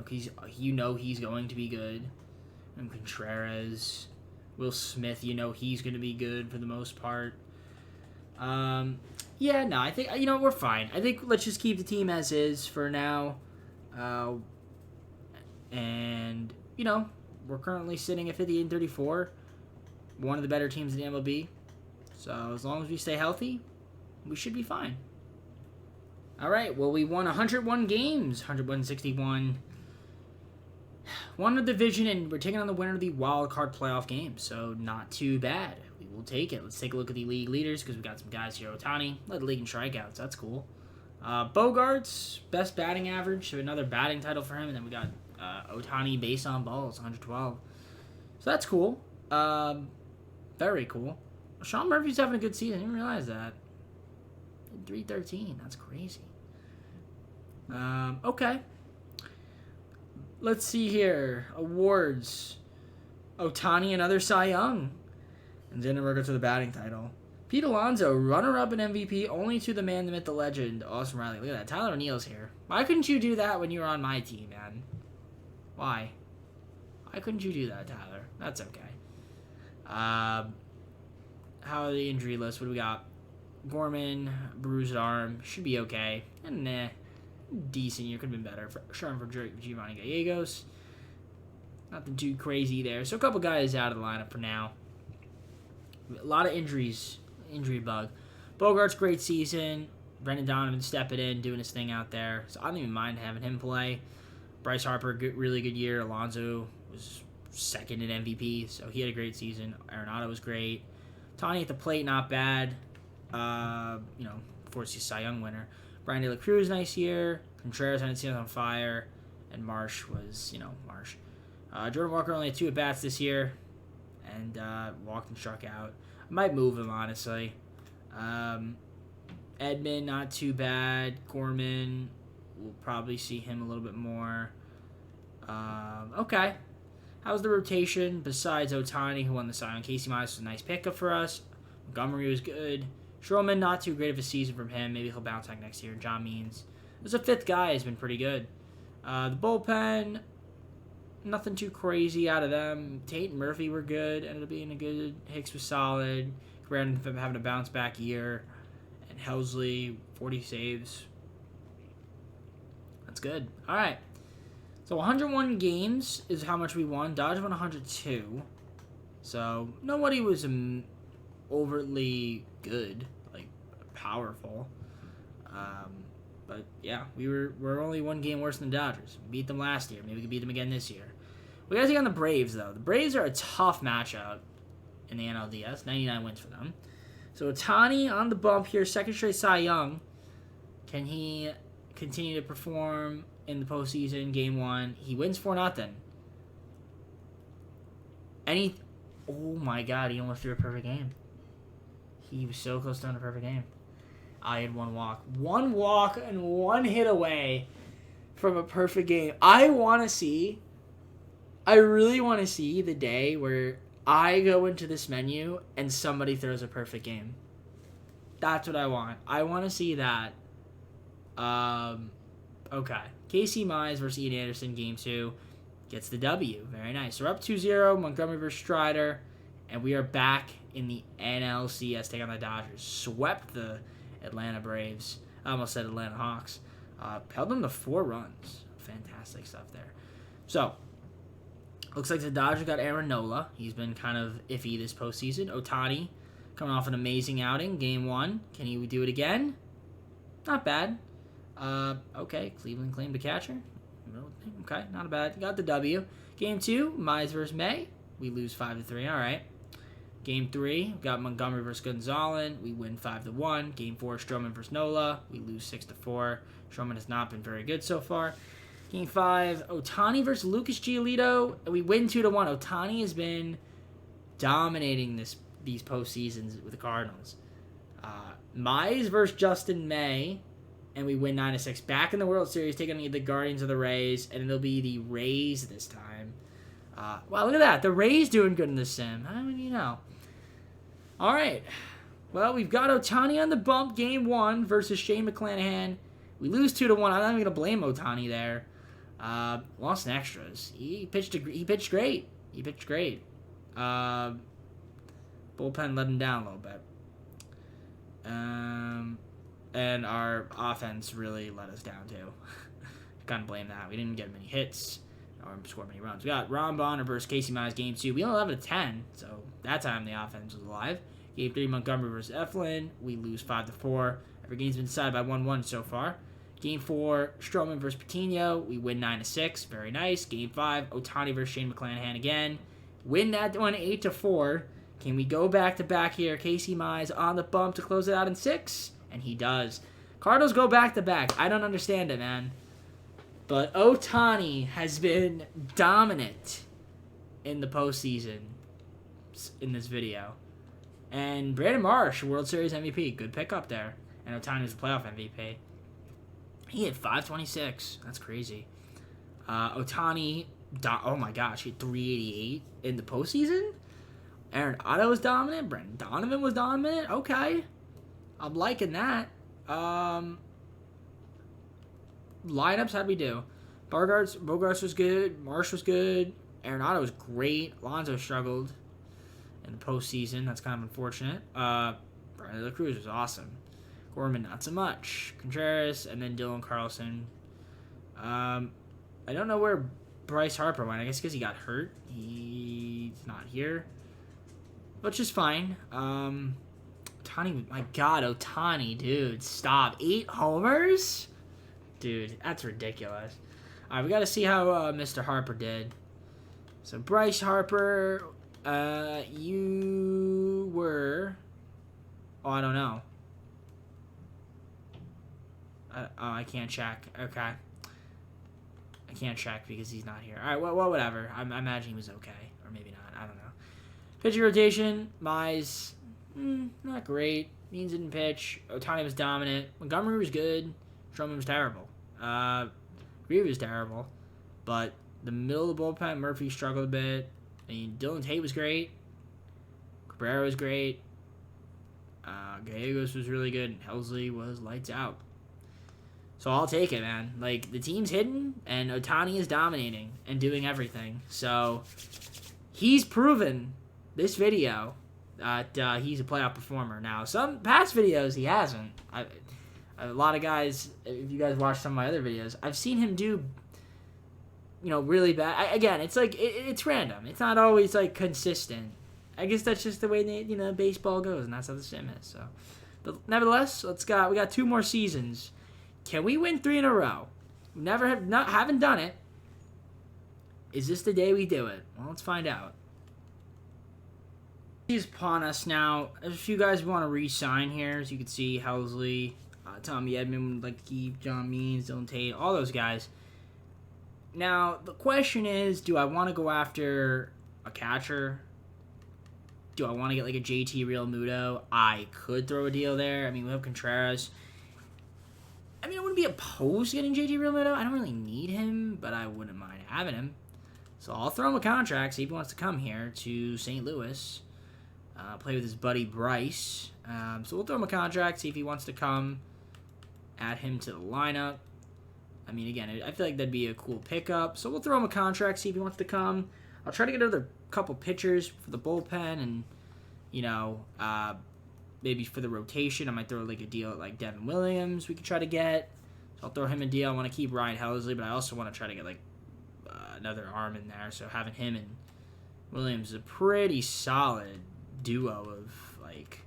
He's going to be good. And Contreras, Will Smith, he's going to be good for the most part. I think, we're fine. I think let's just keep the team as is for now. And, we're currently sitting at 58 and 34. One of the better teams in the MLB. So as long as we stay healthy, we should be fine. All right, well, we won 101 games, 161. Won the division, and we're taking on the winner of the wild card playoff game, so not too bad. We will take it. Let's take a look at the league leaders, because we got some guys here. Ohtani led the league in strikeouts. That's cool. Bogarts, best batting average, so another batting title for him, and then we got Ohtani base on balls, 112. So that's cool. Very cool. Sean Murphy's having a good season. I didn't realize that. 313. That's crazy. Okay. Let's see here. Awards. Ohtani, another Cy Young. And didn't work out to the batting title. Pete Alonso, runner-up in MVP, only to the man, the myth, the legend, Austin Riley. Look at that. Tyler O'Neill's here. Why couldn't you do that when you were on my team, man? Why? Why couldn't you do that, Tyler? That's okay. How are the injury list? What do we got? Gorman, bruised arm. Should be okay. And decent year. Could have been better. Sherman for Giovanni Gallegos. Nothing too crazy there. So a couple guys out of the lineup for now. A lot of injuries. Injury bug. Bogart's great season. Brendan Donovan stepping in, doing his thing out there. So I don't even mind having him play. Bryce Harper, really good year. Alonso was second in MVP, so he had a great season. Arenado was great. Tani at the plate, not bad. Of course, he's Cy Young winner. Brian De La Cruz, nice year. Contreras, I didn't see him on fire. And Marsh was, Marsh. Jordan Walker only had 2 at-bats this year. And walked and struck out. I might move him, honestly. Edman, not too bad. Gorman, we'll probably see him a little bit more. Okay. How's the rotation besides Ohtani, who won the Cy Young? Casey Mize was a nice pickup for us. Montgomery was good. Stroman, not too great of a season from him. Maybe he'll bounce back next year. John Means. There's a 5th guy has been pretty good. The bullpen, nothing too crazy out of them. Tate and Murphy were good. Ended up being a good. Hicks was solid. Brandon having a bounce back year. And Helsley, 40 saves. That's good. All right. So 101 games is how much we won. Dodgers won 102. So nobody was overtly good, like powerful. But yeah, we're only 1 game worse than the Dodgers. We beat them last year. Maybe we can beat them again this year. We got to take on the Braves, though. The Braves are a tough matchup in the NLDS. 99 wins for them. So Ohtani on the bump here, 2nd straight Cy Young. Can he continue to perform in the postseason? Game 1, he wins 4-0. Oh my God, he almost threw a perfect game. He was so close to throwing a perfect game. I had 1 walk. 1 walk and 1 hit away from a perfect game. I really want to see the day where I go into this menu and somebody throws a perfect game. That's what I want. I want to see that. Okay. Casey Mize versus Ian Anderson, game 2. Gets the W. Very nice. So we're up 2-0. Montgomery versus Strider. And we are back in the NLCS, taking on the Dodgers. Swept the Atlanta Braves. I almost said Atlanta Hawks. Held them to 4 runs. Fantastic stuff there. So, looks like the Dodgers got Aaron Nola. He's been kind of iffy this postseason. Ohtani coming off an amazing outing. Game 1. Can he do it again? Not bad. Okay. Cleveland claimed a catcher. Okay, not bad. Got the W. Game 2, Mize versus May. We lose 5-3. All right. Game 3, got Montgomery versus Gonzalez. We win 5-1. Game 4, Stroman versus Nola. We lose 6-4. Stroman has not been very good so far. Game 5, Ohtani versus Lucas Giolito. We win 2-1. Ohtani has been dominating these postseasons with the Cardinals. Mize versus Justin May. And we win 9-6. Back in the World Series, taking the Guardians of the Rays. And it'll be the Rays this time. Wow, look at that. The Rays doing good in the sim. How do you know? All right. Well, we've got Ohtani on the bump. Game 1 versus Shane McClanahan. We lose 2-1. I'm not even going to blame Ohtani there. Lost in extras. He pitched great. Bullpen let him down a little bit. And our offense really let us down, too. Can't blame that. We didn't get many hits or score many runs. We got Ron Bonner versus Casey Mize, game 2. We only 11-10, so that time the offense was alive. Game 3, Montgomery versus Eflin. We lose 5-4. Every game's been decided by 1-1 so far. Game 4, Stroman versus Patino. We win 9-6. Very nice. Game 5, Ohtani versus Shane McClanahan again. Win that one 8-4. Can we go back-to-back here? Casey Mize on the bump to close it out in 6. And he does. Cardinals go back-to-back. I don't understand it, man. But Ohtani has been dominant in the postseason in this video. And Brandon Marsh, World Series MVP. Good pickup there. And Ohtani was the playoff MVP. He hit 526. That's crazy. Ohtani, oh my gosh, he hit 388 in the postseason? Aaron Otto was dominant. Brendan Donovan was dominant. Okay. I'm liking that. Lineups, how'd we do? Bogarts was good. Marsh was good. Aaron Otto was great. Alonso struggled in the postseason. That's kind of unfortunate. Brian De La Cruz was awesome. Gorman, not so much. Contreras, and then Dylan Carlson. I don't know where Bryce Harper went. I guess because he got hurt. He's not here. Which is fine. Ohtani, my God, Ohtani, dude. Stop. 8 homers? Dude, that's ridiculous. All right, we got to see how Mr. Harper did. So, Bryce Harper, you were... Oh, I don't know. I can't check. Okay. I can't check because he's not here. All right, well, whatever. I imagine he was okay. Or maybe not. I don't know. Pitching rotation, Mize, not great. Means didn't pitch. Ohtani was dominant. Montgomery was good. Stroman was terrible. Greavy was terrible. But the middle of the bullpen, Murphy struggled a bit. I mean, Dylan Tate was great. Cabrera was great. Gallegos was really good. And Helsley was lights out. So I'll take it, man. Like, the team's hidden, and Ohtani is dominating and doing everything. So he's proven this video that he's a playoff performer. Now, some past videos he hasn't. A lot of guys, if you guys watch some of my other videos, I've seen him do, really bad. Again, it's like, it's random. It's not always, like, consistent. I guess that's just the way, baseball goes, and that's how the sim is. So, but nevertheless, we got 2 more seasons. Can we win 3 in a row? We haven't done it. Is this the day we do it? Well, let's find out. He's upon us now. There's a few guys we want to re-sign here. As you can see, Helsley, Tommy Edman would like to keep, John Means, Dylan Tate, all those guys. Now, the question is, do I want to go after a catcher? Do I want to get like a JT Realmuto? I could throw a deal there. I mean, we have Contreras. I mean, I wouldn't be opposed to getting JT Realmuto. I don't really need him, but I wouldn't mind having him. So I'll throw him a contract, see if he wants to come here to St. Louis. Play with his buddy Bryce. So we'll throw him a contract, see if he wants to come. Add him to the lineup. I mean, again, I feel like that'd be a cool pickup. So we'll throw him a contract, see if he wants to come. I'll try to get another couple pitchers for the bullpen and, maybe for the rotation. I might throw like a deal at like Devin Williams we could try to get. So I'll throw him a deal. I want to keep Ryan Helsley, but I also want to try to get like another arm in there. So having him and Williams is a pretty solid duo of like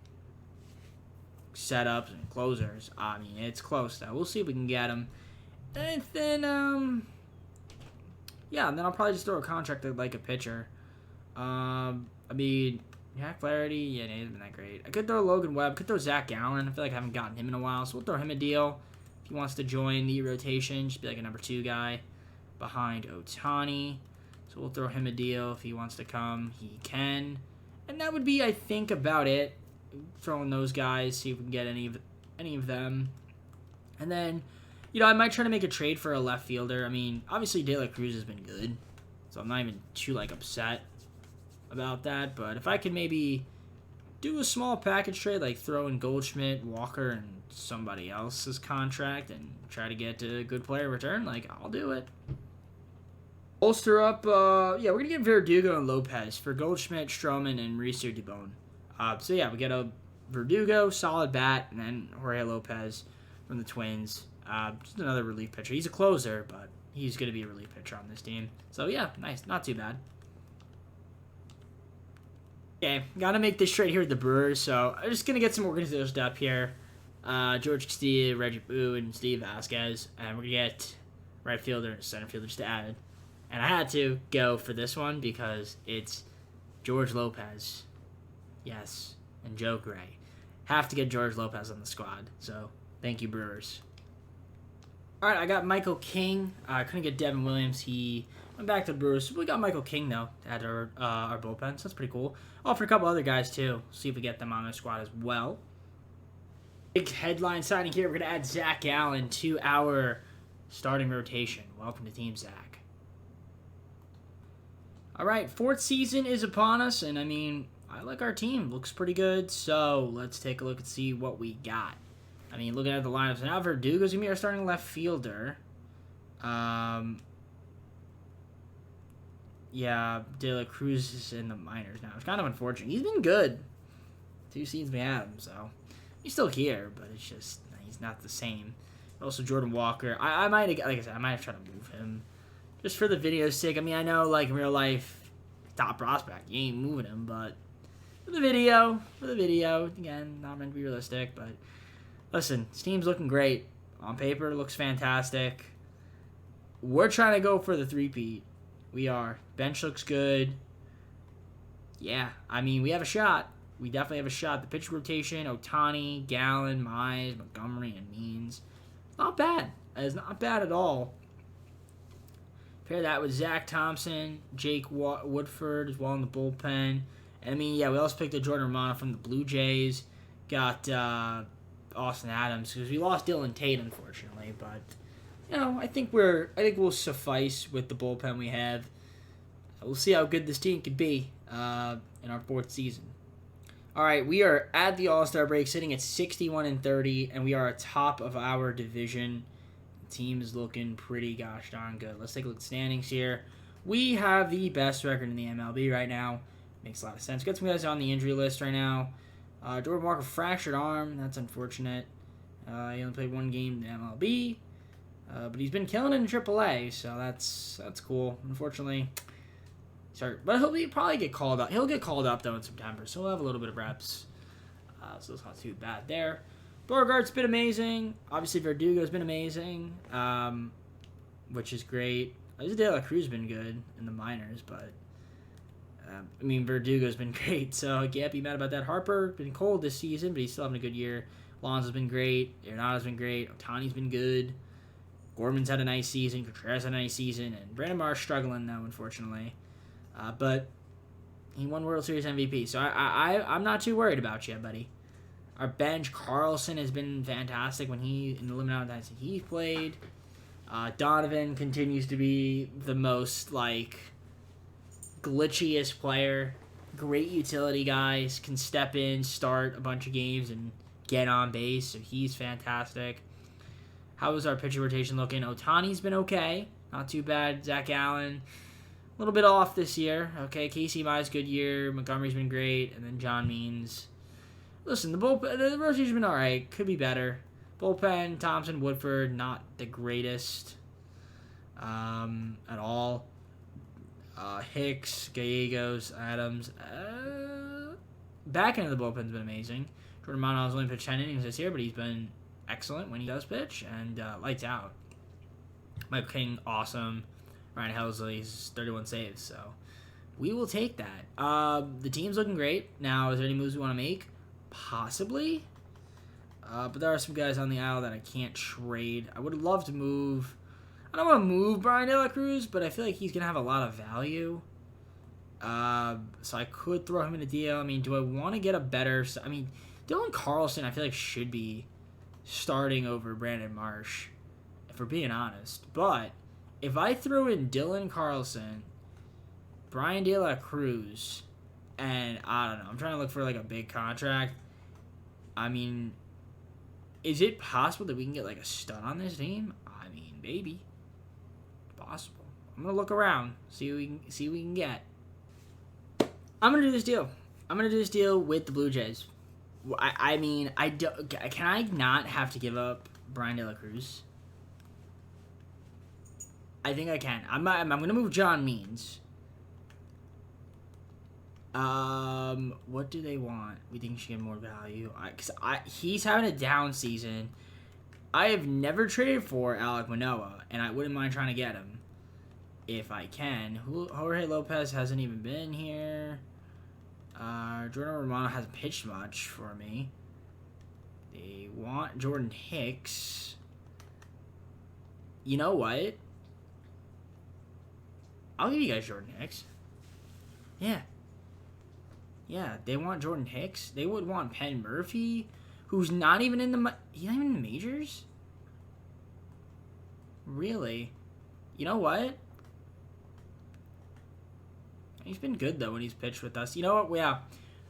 setups and closers. I mean, it's close though. We'll see if we can get him. And then and then I'll probably just throw a contract at like a pitcher. I mean, Jack Flaherty, yeah, he hasn't been that great. I could throw Logan Webb. Could throw Zach Gallen. I feel like I haven't gotten him in a while, so we'll throw him a deal. If he wants to join the rotation, just be like a number 2 guy behind Ohtani. So we'll throw him a deal. If he wants to come, he can. And that would be, I think, about it. Throwing those guys, see if we can get any of them. And then, I might try to make a trade for a left fielder. I mean, obviously De La Cruz has been good, so I'm not even too upset about that. But if I could maybe do a small package trade, like throw in Goldschmidt, Walker, and somebody else's contract, and try to get a good player return, I'll do it. Bolster up, we're going to get Verdugo and Lopez for Goldschmidt, Stroman, and Reese Dubon. We get a Verdugo, solid bat, and then Jorge Lopez from the Twins. Just another relief pitcher. He's a closer, but he's going to be a relief pitcher on this team. So, yeah, nice. Not too bad. Okay, got to make this trade here with the Brewers, so I'm just going to get some organizational stuff here. George Castillo, Reggie Boo, and Steve Vasquez. And we're going to get right fielder and center fielder just added. And I had to go for this one because it's George Lopez. Yes, and Joe Gray. Have to get George Lopez on the squad, so thank you, Brewers. All right, I got Michael King. I couldn't get Devin Williams. He went back to the Brewers. We got Michael King, though, to add to our bullpen, so that's pretty cool. Offer a couple other guys, too. See if we get them on our squad as well. Big headline signing here. We're going to add Zach Gallen to our starting rotation. Welcome to Team Zach. All right, 4th season is upon us, and I mean, I like our team. Looks pretty good. So let's take a look and see what we got. I mean, looking at the lineups now, Verdugo's gonna be our starting left fielder. Yeah, De La Cruz is in the minors now. It's kind of unfortunate. He's been good. 2 seasons we had him, so he's still here, but it's just he's not the same. Also, Jordan Walker. I might, like I said, I might have tried to move him just for the video's sake. I mean, I know, like in real life, top prospect, you ain't moving him, but for the video, again, not meant to be realistic, but listen, this team's looking great on paper. It looks fantastic. We're trying to go for the three-peat. We are. Bench looks good. Yeah, I mean, we have a shot. We definitely have a shot. The pitch rotation, Ohtani, Gallen, Mize, Montgomery, and Means. Not bad. It's not bad at all. Pair that with Zach Thompson, Jake Woodford as well in the bullpen. And I mean, yeah, we also picked up Jordan Romano from the Blue Jays. Got Austin Adams because we lost Dylan Tate, unfortunately, but you know, I think we'll suffice with the bullpen we have. We'll see how good this team could be in our 4th season. All right, we are at the All-Star break, sitting at 61-30, and we are atop of our division. The team is looking pretty gosh darn good. Let's take a look at the standings here. We have the best record in the MLB right now. Makes a lot of sense. Got some guys on the injury list right now. Jordan Walker fractured arm. That's unfortunate. He only played 1 game in the MLB. But he's been killing it in AAA, so that's cool. Unfortunately, but he'll probably get called up. He'll get called up though in September, so he'll have a little bit of reps. So it's not too bad there. Beauregard's been amazing. Obviously, Verdugo's been amazing, which is great. De La Cruz been good in the minors, but I mean Verdugo's been great, so I can't be mad about that. Harper been cold this season, but he's still having a good year. Alonso's been great. Arenado's been great. Ohtani's been good. Gorman's had a nice season. Contreras had a nice season. And Brandon Marsh struggling, though, unfortunately. But he won World Series MVP. So I'm not too worried about you, buddy. Our bench, Carlson has been fantastic when in the limited amount of times he's played. Donovan continues to be the most, glitchiest player. Great utility guys. Can step in, start a bunch of games, and get on base. So he's fantastic. How is our pitcher rotation looking? Ohtani's been okay. Not too bad. Zach Allen, a little bit off this year. Okay, Casey Mize, good year. Montgomery's been great. And then John Means. Listen, the rotation's been all right. Could be better. Bullpen, Thompson, Woodford, not the greatest at all. Hicks, Gallegos, Adams. Back end of the bullpen's been amazing. Jordan Romano's only pitched 10 innings this year, but he's been excellent when he does pitch, and lights out. Michael King, awesome. Ryan Helsley's 31 saves, so we will take that. The team's looking great. Now, is there any moves we want to make? Possibly. But there are some guys on the aisle that I can't trade. I would love to move. I don't want to move Brian De La Cruz, but I feel like he's going to have a lot of value. So I could throw him in a deal. I mean, do I want to get a better... I mean, Dylan Carlson, I feel like should be starting over Brandon Marsh, if we're being honest. But if I throw in Dylan Carlson, Brian De La Cruz, and I don't know, I'm trying to look for a big contract. I mean, is it possible that we can get a stud on this team? I mean, maybe. Possible. I'm gonna look around, see what we can get. I'm gonna do this deal. I'm gonna do this deal with the Blue Jays. I mean, can I not have to give up Brian De La Cruz? I think I can. I'm going to move John Means. What do they want? We think he should get more value. He's having a down season. I have never traded for Alek Manoah, and I wouldn't mind trying to get him if I can. Jorge Lopez hasn't even been here. Jordan Romano hasn't pitched much for me. They want Jordan Hicks. You know what? I'll give you guys Jordan Hicks. Yeah. Yeah, they want Jordan Hicks. They would want Penn Murphy, who's not even in the... He's not even in the majors? Really? You know what? He's been good, though, when he's pitched with us. You know what? Yeah.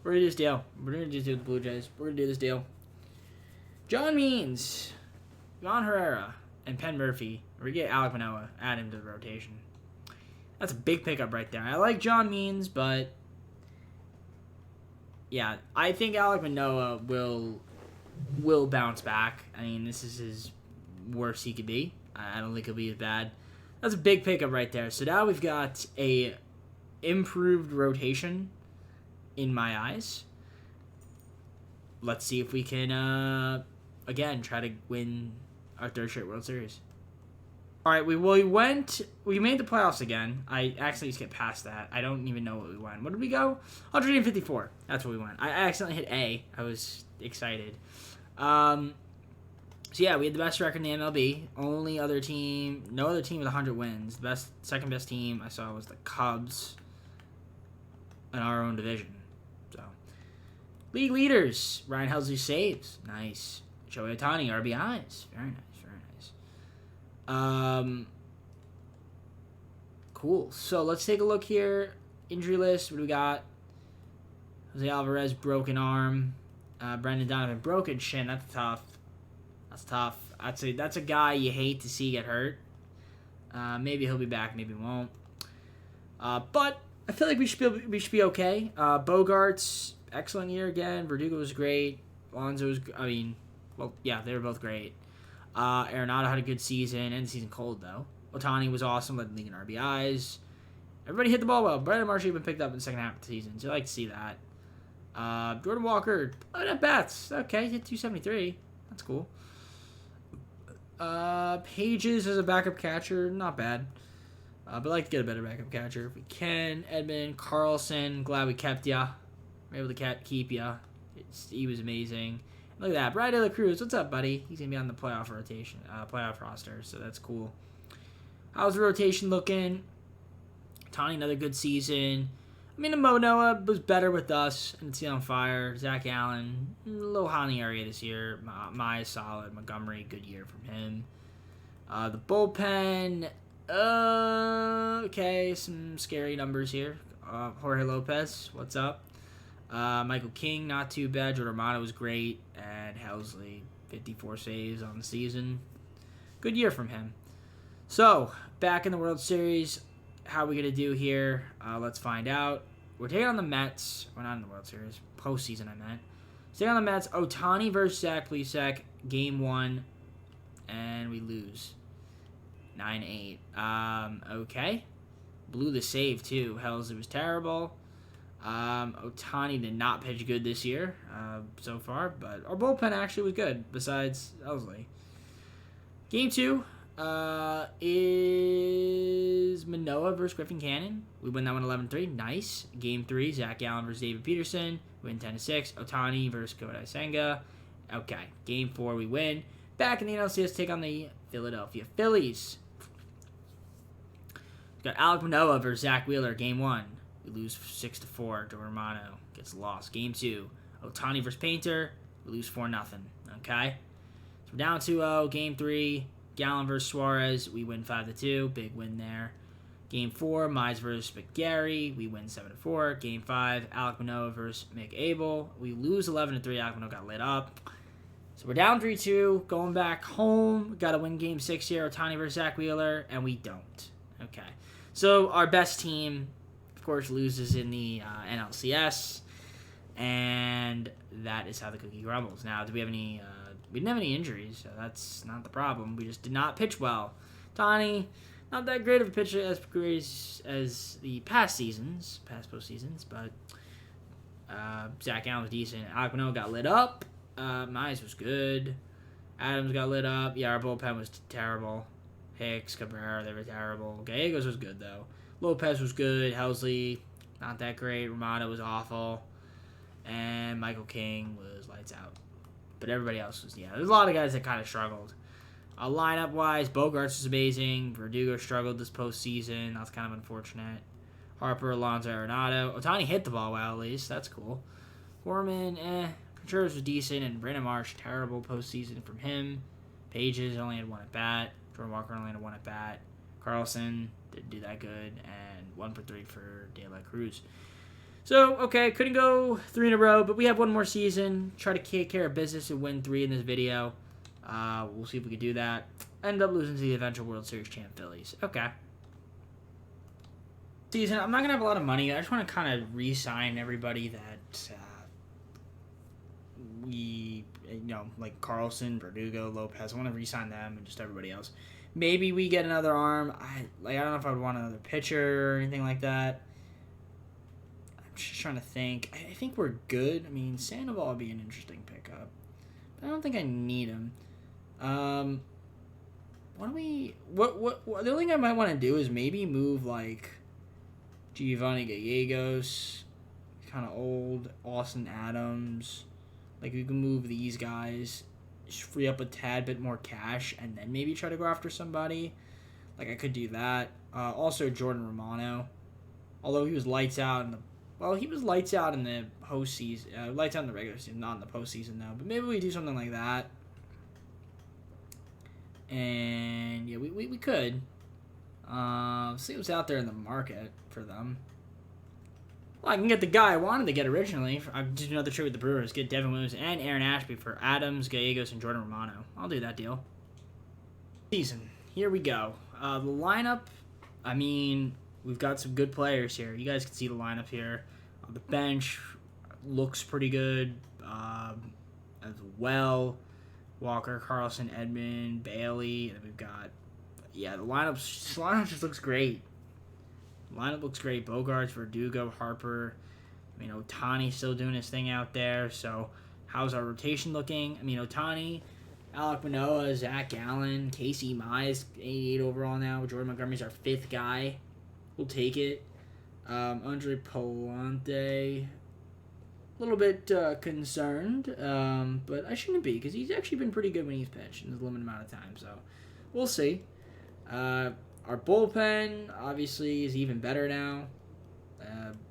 We're going to do this deal. We're going to just do the Blue Jays. We're going to do this deal. John Means, John Herrera, and Penn Murphy. We get Alek Manoah, add him to the rotation. That's a big pickup right there. I like John Means, but yeah, I think Alek Manoah will bounce back. I mean, this is his worst he could be. I don't think he'll be as bad. That's a big pickup right there. So now we've got a improved rotation in my eyes. Let's see if we can, again, try to win our third straight World Series. All right, we made the playoffs again. I accidentally skipped past that. I don't even know what we won. What did we go? 154. That's what we won. I accidentally hit A. I was excited. So yeah, we had the best record in the MLB. No other team with 100 wins. The second best team I saw was the Cubs in our own division. So, league leaders: Ryan Helsley saves, nice. Shohei Ohtani RBIs, very nice. Cool. So let's take a look here. Injury list. What do we got? Jose Alvarez, broken arm. Brendan Donovan, broken shin. That's tough. That's a guy you hate to see get hurt. Maybe he'll be back. Maybe he won't. But I feel like we should be okay. Bogarts, excellent year again. Verdugo was great. Alonso was. They were both great. Arenado had a good season. End the season cold, though. Ohtani was awesome, led the league in RBIs. Everybody hit the ball well. Brandon Marshall even picked up in the second half of the season, so you like to see that. Jordan Walker, 11 at-bats. Okay, hit 273. That's cool. Pages as a backup catcher, not bad. But I'd like to get a better backup catcher if we can. Edmund Carlson, glad we kept ya. We're able to keep ya. He was amazing. Look at that. Brian De La Cruz. What's up, buddy? He's going to be on the playoff roster, so that's cool. How's the rotation looking? Tony, another good season. I mean, Manoah was better with us, and it's on fire. Zach Allen, a little hot in the area this year. Mai solid. Montgomery, good year from him. The bullpen, okay, some scary numbers here. Jorge Lopez, what's up? Michael King, not too bad. Jordan Romano was great. And Helsley, 54 saves on the season. Good year from him. So, back in the World Series, how are we going to do here? Let's find out. We're taking on the Mets. We're not in the World Series. Postseason, I meant. Taking on the Mets. Ohtani versus Zach Plesac. Game 1. And we lose. 9-8. Okay. Blew the save, too. Helsley was terrible. Ohtani did not pitch good this year so far, but our bullpen actually was good, besides Helsley. Game 2 is Manoah versus Griffin Cannon. We win that one 11-3. Nice. Game 3, Zach Allen versus David Peterson. We win 10-6. Ohtani versus Kodai Senga. Okay. Game 4, we win. Back in the NLCS, take on the Philadelphia Phillies. We've got Alek Manoah versus Zach Wheeler. Game 1. We lose 6-4. Jordan Romano gets lost. Game 2. Ohtani versus Painter. We lose 4-0. Okay? So we're down 2-0. Game 3. Gallen versus Suarez. We win 5-2. Big win there. Game 4. Mize versus McGarry. We win 7-4. Game 5. Alek Manoah versus Mick Abel. We lose 11-3. Alek Manoah got lit up. So we're down 3-2. Going back home. Got to win Game 6 here. Ohtani versus Zach Wheeler. And we don't. Okay. So our best team, of course, loses in the NLCS, and that is how the cookie crumbles. Now, do we have any? We didn't have any injuries, so that's not the problem. We just did not pitch well. Tony, not that great of a pitcher as great as the past postseasons, but Zach Allen was decent. Alek Manoah got lit up. Mize was good. Adams got lit up. Yeah, our bullpen was terrible. Hicks, Cabrera, they were terrible. Gallegos was good, though. Lopez was good. Helsley, not that great. Romano was awful. And Michael King was lights out. But everybody else was, there's a lot of guys that kind of struggled. Lineup-wise, Bogarts was amazing. Verdugo struggled this postseason. That's kind of unfortunate. Harper, Alonso, Arenado. Ohtani hit the ball well, at least. That's cool. Gorman, Contreras was decent. And Brandon Marsh, terrible postseason from him. Pages only had 1 at-bat. Jordan Walker only had 1 at-bat. Carlson didn't do that good. And 1 for 3 for De La Cruz. So, okay, couldn't go 3 in a row, but we have one more season. Try to take care of business and win 3 in this video. We'll see if we can do that. End up losing to the eventual World Series champ Phillies. Okay. Season, I'm not going to have a lot of money. I just want to kind of re-sign everybody that we, like Carlson, Verdugo, Lopez. I want to re-sign them and just everybody else. Maybe we get another arm. I don't know if I would want another pitcher or anything like that. I'm just trying to think. I think we're good. I mean, Sandoval would be an interesting pickup. But I don't think I need him. What the only thing I might want to do is maybe move like Giovanni Gallegos, kind of old, Austin Adams. Like, we can move these guys, just free up a tad bit more cash, and then maybe try to go after somebody. Like, I could do that. Also, Jordan Romano. Although he was lights out in the... Well, he was lights out in the postseason. Lights out in the regular season, not in the postseason, though. But maybe we do something like that. And, yeah, we could. See what's out there in the market for them. Well, I can get the guy I wanted to get originally. I did another trade with the Brewers. Get Devin Williams and Aaron Ashby for Adams, Gallegos, and Jordan Romano. I'll do that deal. Season. Here we go. The lineup, I mean, we've got some good players here. You guys can see the lineup here. The bench looks pretty good as well. Walker, Carlson, Edman, Bailey. And we've got, yeah, the lineup just looks great. Lineup looks great. Bogarts, Verdugo, Harper. I mean, Ohtani's still doing his thing out there. So, how's our rotation looking? I mean, Ohtani, Alek Manoah, Zach Gallen, Casey Mize, 88 overall now. Jordan Montgomery's our 5th guy. We'll take it. Andre Palante, a little bit concerned, but I shouldn't be because he's actually been pretty good when he's pitched in a limited amount of time. So, we'll see. Our bullpen, obviously, is even better now.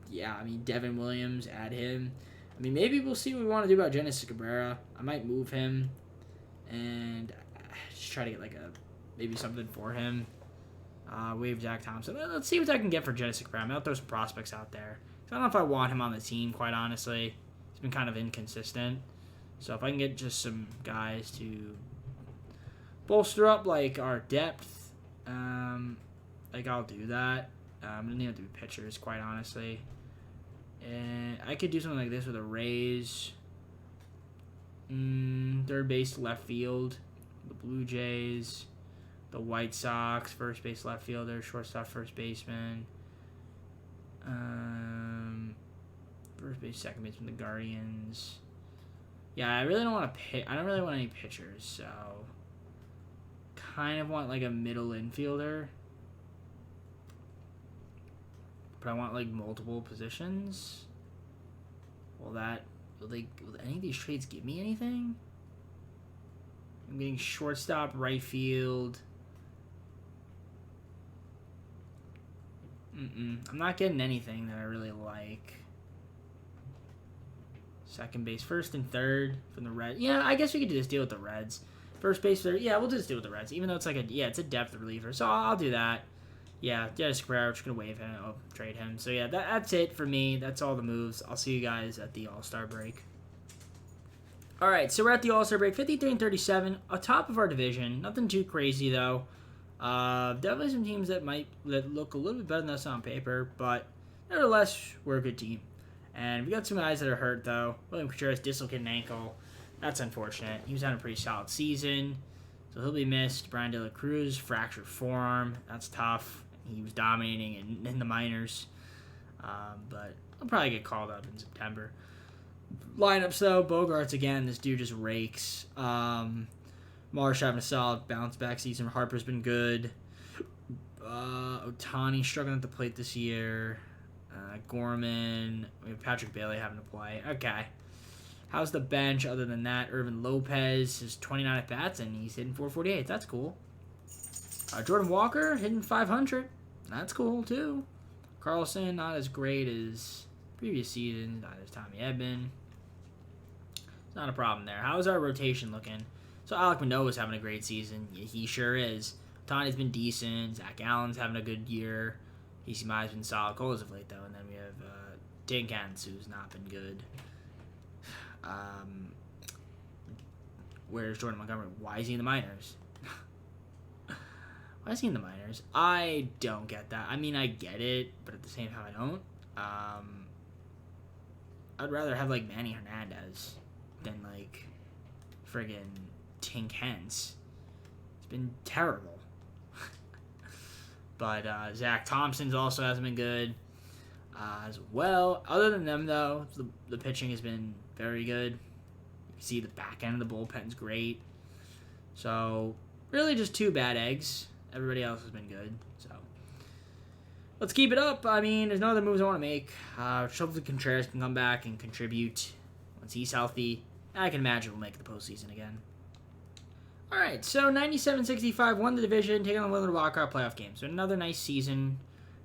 Yeah, I mean, Devin Williams, add him. I mean, maybe we'll see what we want to do about Genesis Cabrera. I might move him and just try to get, maybe something for him. Waive Zach Thompson. Let's see what I can get for Genesis Cabrera. I'm going to throw some prospects out there. I don't know if I want him on the team, quite honestly. He's been kind of inconsistent. So if I can get just some guys to bolster up, our depth, I'll do that. I'm going to have to be pitchers, quite honestly. And I could do something like this with a Rays. Third base, left field. The Blue Jays. The White Sox, first base, left fielder. Shortstop, first baseman. First base, second baseman, the Guardians. Yeah, I really don't want to I don't really want any pitchers, so... kind of want a middle infielder, but I want multiple positions. Will any of these trades give me anything? I'm getting shortstop, right field. I'm not getting anything that I really like. Second base, first and third from the Reds. Yeah, I guess we could just deal with the Reds. First base, third. Yeah, we'll just deal with the Reds. Even though it's it's a depth reliever. So I'll do that. Yeah, Dennis Cabrera, we're just going to waive him. I'll trade him. So yeah, that's it for me. That's all the moves. I'll see you guys at the All-Star break. All right, so we're at the All-Star break. 53-37, atop of our division. Nothing too crazy, though. Definitely some teams that look a little bit better than us on paper, but nevertheless, we're a good team. And we got some guys that are hurt, though. William Contreras dislocated an ankle. That's unfortunate. He was having a pretty solid season, so he'll be missed. Brian De La Cruz, fractured forearm. That's tough. He was dominating in the minors, but he'll probably get called up in September. Lineups, though, Bogarts again. This dude just rakes. Marsh having a solid bounce-back season. Harper's been good. Ohtani struggling at the plate this year. Gorman. We have Patrick Bailey having to play. Okay. How's the bench other than that? Irvin Lopez is 29 at-bats, and he's hitting 448. That's cool. Jordan Walker hitting 500. That's cool, too. Carlson, not as great as previous season. Not as Tommy Edman. It's not a problem there. How's our rotation looking? So Alek Manoah's having a great season. Yeah, he sure is. Tony's been decent. Zach Allen's having a good year. Casey Mize's been solid. Cole's of late, though. And then we have Dinkins, who's not been good. Where's Jordan Montgomery? Why is he in the minors? Why is he in the minors? I don't get that. I mean, I get it, but at the same time, I don't. I'd rather have, like, Manny Hernandez than, like, friggin' Dinkins. It's been terrible. But Zach Thompson's also hasn't been good as well. Other than them, though, the pitching has been very good. You can see the back end of the bullpen's great. So, really just 2 bad eggs. Everybody else has been good. So, let's keep it up. I mean, there's no other moves I want to make. Hopefully Contreras can come back and contribute once he's healthy. I can imagine we'll make the postseason again. Alright, so 97-65 won the division, taking on the Willard Wildcard playoff game. So another nice season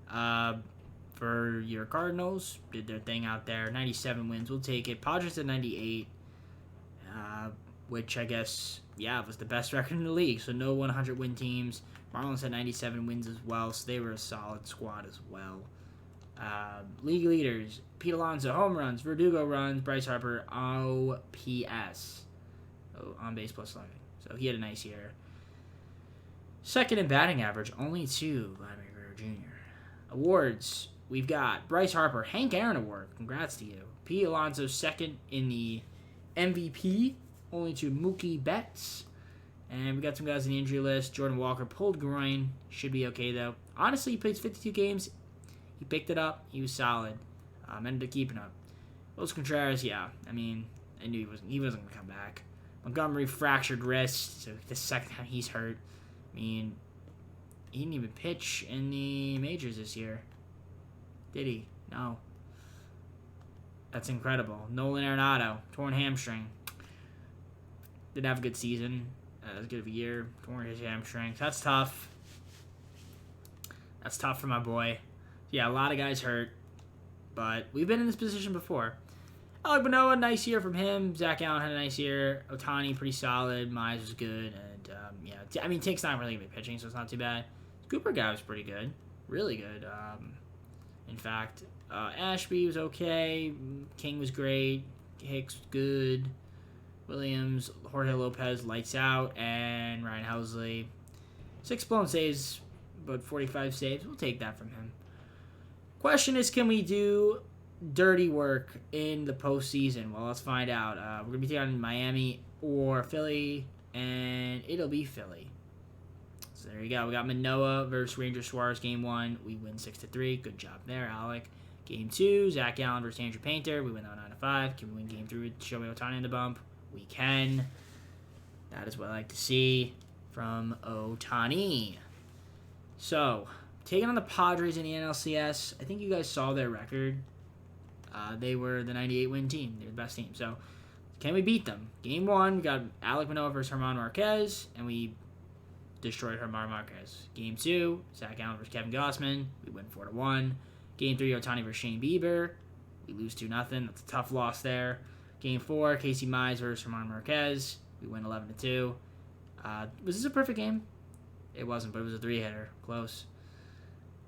for your Cardinals. Did their thing out there. 97 wins, we'll take it. Padres at 98, which I guess, yeah, was the best record in the league. So no 100-win teams. Marlins had 97 wins as well, so they were a solid squad as well. League leaders, Pete Alonso, home runs, Verdugo runs, Bryce Harper, OPS. On base plus slugging. So he had a nice year. Second in batting average, only 2, Vladimir Guerrero Jr. Awards, we've got Bryce Harper, Hank Aaron Award, congrats to you. Pete Alonso second in the MVP, only to Mookie Betts. And we got some guys in the injury list. Jordan Walker pulled groin, should be okay though. Honestly, he played 52 games. He picked it up. He was solid. Ended up keeping up. Los Contreras, yeah. I mean, I knew he wasn't going to come back. Montgomery fractured wrist, so the second time he's hurt. I mean, he didn't even pitch in the majors this year. Did he? No. That's incredible. Nolan Arenado, torn hamstring. Didn't have a good season. As good of a year. Torn his hamstring. That's tough. That's tough for my boy. Yeah, a lot of guys hurt. But we've been in this position before. Alek Manoah, nice year from him. Zach Allen had a nice year. Otani, pretty solid. Mize was good. And, yeah, I mean, Take's not really going to be pitching, so it's not too bad. Cooper guy was pretty good. Really good. In fact, Ashby was okay. King was great. Hicks was good. Williams, Jorge Lopez, lights out. And Ryan Housley. 6 blown saves, but 45 saves. We'll take that from him. Question is, can we do dirty work in the postseason? Well, let's find out. We're going to be taking on Miami or Philly, and it'll be Philly. So there you go. We got Manoah versus Ranger Suarez game 1. We win 6-3. Good job there, Alec. Game 2, Zach Allen versus Andrew Painter. We win 9-5. Can we win game 3 with Shohei Ohtani in the bump? We can. That is what I like to see from Ohtani. So, taking on the Padres in the NLCS. I think you guys saw their record. They were the 98-win team. They're the best team. So, can we beat them? Game 1, we got Alek Manoah versus German Marquez, and we destroyed German Marquez. Game 2, Zach Allen versus Kevin Gausman. We win 4-1. Game 3, Ohtani versus Shane Bieber. We lose 2-0. That's a tough loss there. Game 4, Casey Mize versus German Marquez. We win 11-2. Was this a perfect game? It wasn't, but it was a 3-hitter. Close.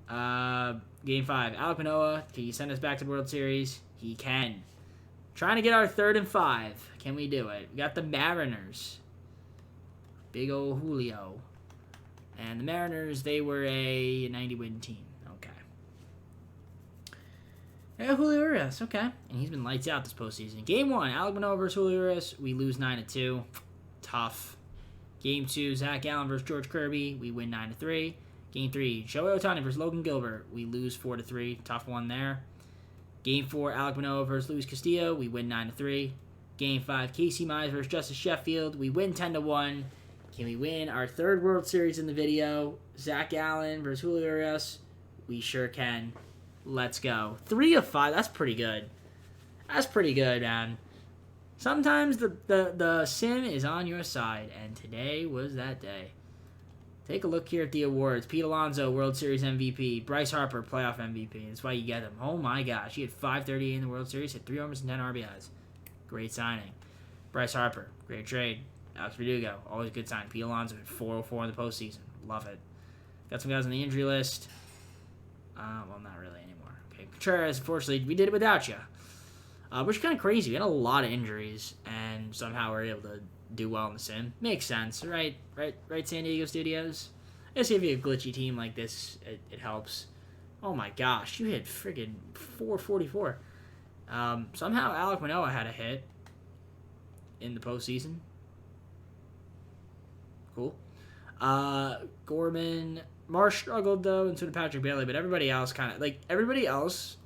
Game 5, Alek Manoah. Can you send us back to the World Series? He can. Trying to get our 3rd and 5. Can we do it? We got the Mariners. Big ol' Julio. And the Mariners, they were a 90-win team. Okay. Yeah, Julio Urias. Okay. And he's been lights out this postseason. Game 1, Alek Manoah versus Julio Urias. We lose 9-2. Tough. Game 2, Zach Allen versus George Kirby. We win 9-3. Game 3, Shohei Ohtani versus Logan Gilbert. We lose 4-3. Tough one there. Game 4, Alek Manoah versus Luis Castillo. We win 9-3. Game 5, Casey Mize versus Justice Sheffield. We win 10-1. Can we win our 3rd World Series in the video? Zach Allen versus Julio Urias. We sure can. Let's go. 3 of 5. That's pretty good. That's pretty good, man. Sometimes the sim is on your side, and today was that day. Take a look here at the awards. Pete Alonso, World Series MVP. Bryce Harper, playoff MVP. That's why you get him. Oh my gosh. He had 538 in the World Series. Hit 3 homers and 10 RBIs. Great signing. Bryce Harper, great trade. Alex Verdugo, always good sign. Pete Alonso hit 404 in the postseason. Love it. Got some guys on the injury list. Well, not really anymore. Okay, Contreras, unfortunately, we did it without you. Which is kind of crazy. We had a lot of injuries, and somehow we were able to do well in the sim. Makes sense, right? Right, San Diego Studios? I guess if you have a glitchy team like this, it helps. Oh my gosh, you hit friggin' 444. Somehow Alek Manoah had a hit in the postseason. Cool. Gorman, Marsh struggled though, and so did Patrick Bailey, but everybody else kind of, like, everybody else,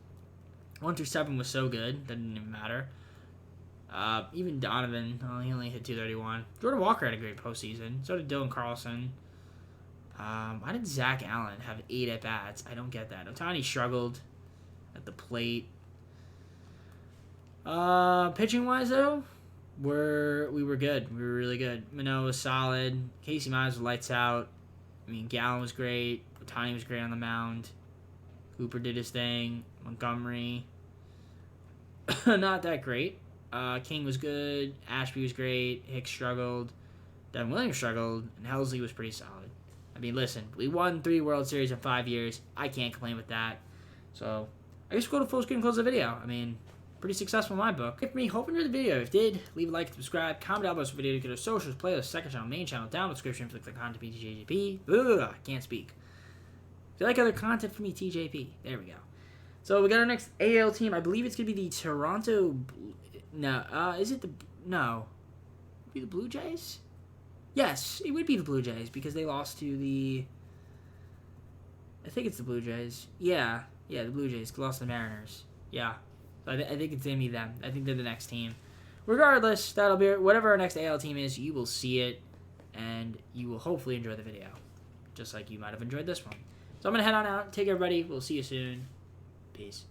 1 through 7 was so good, that didn't even matter. Even Donovan, he only hit 231. Jordan Walker had a great postseason. So did Dylan Carlson. Why did Zach Allen have 8 at-bats? I don't get that. Ohtani struggled at the plate. Pitching-wise, though, we were good. We were really good. Manoah was solid. Casey Mize was lights out. I mean, Gallen was great. Ohtani was great on the mound. Cooper did his thing. Montgomery, not that great. King was good. Ashby was great. Hicks struggled. Devin Williams struggled. And Helsley was pretty solid. I mean, listen, we won 3 World Series in 5 years. I can't complain with that. So, I guess we'll go to full screen and close the video. I mean, pretty successful in my book. If me, hope you enjoyed the video. If you did, leave a like, subscribe, comment down below this video to get our socials, playlist, second channel, main channel, down in the description, click the content TJP. I can't speak. If you like other content from me, TJP. There we go. So, we got our next AL team. I believe it's going to be the Toronto... No, is it the... No. Would it be the Blue Jays? Yes, it would be the Blue Jays because they lost to the... I think it's the Blue Jays. Yeah, the Blue Jays lost to the Mariners. Yeah, so I think it's going to be them. I think they're the next team. Regardless, that'll be... Whatever our next AL team is, you will see it, and you will hopefully enjoy the video, just like you might have enjoyed this one. So I'm going to head on out. Take care, everybody. We'll see you soon. Peace.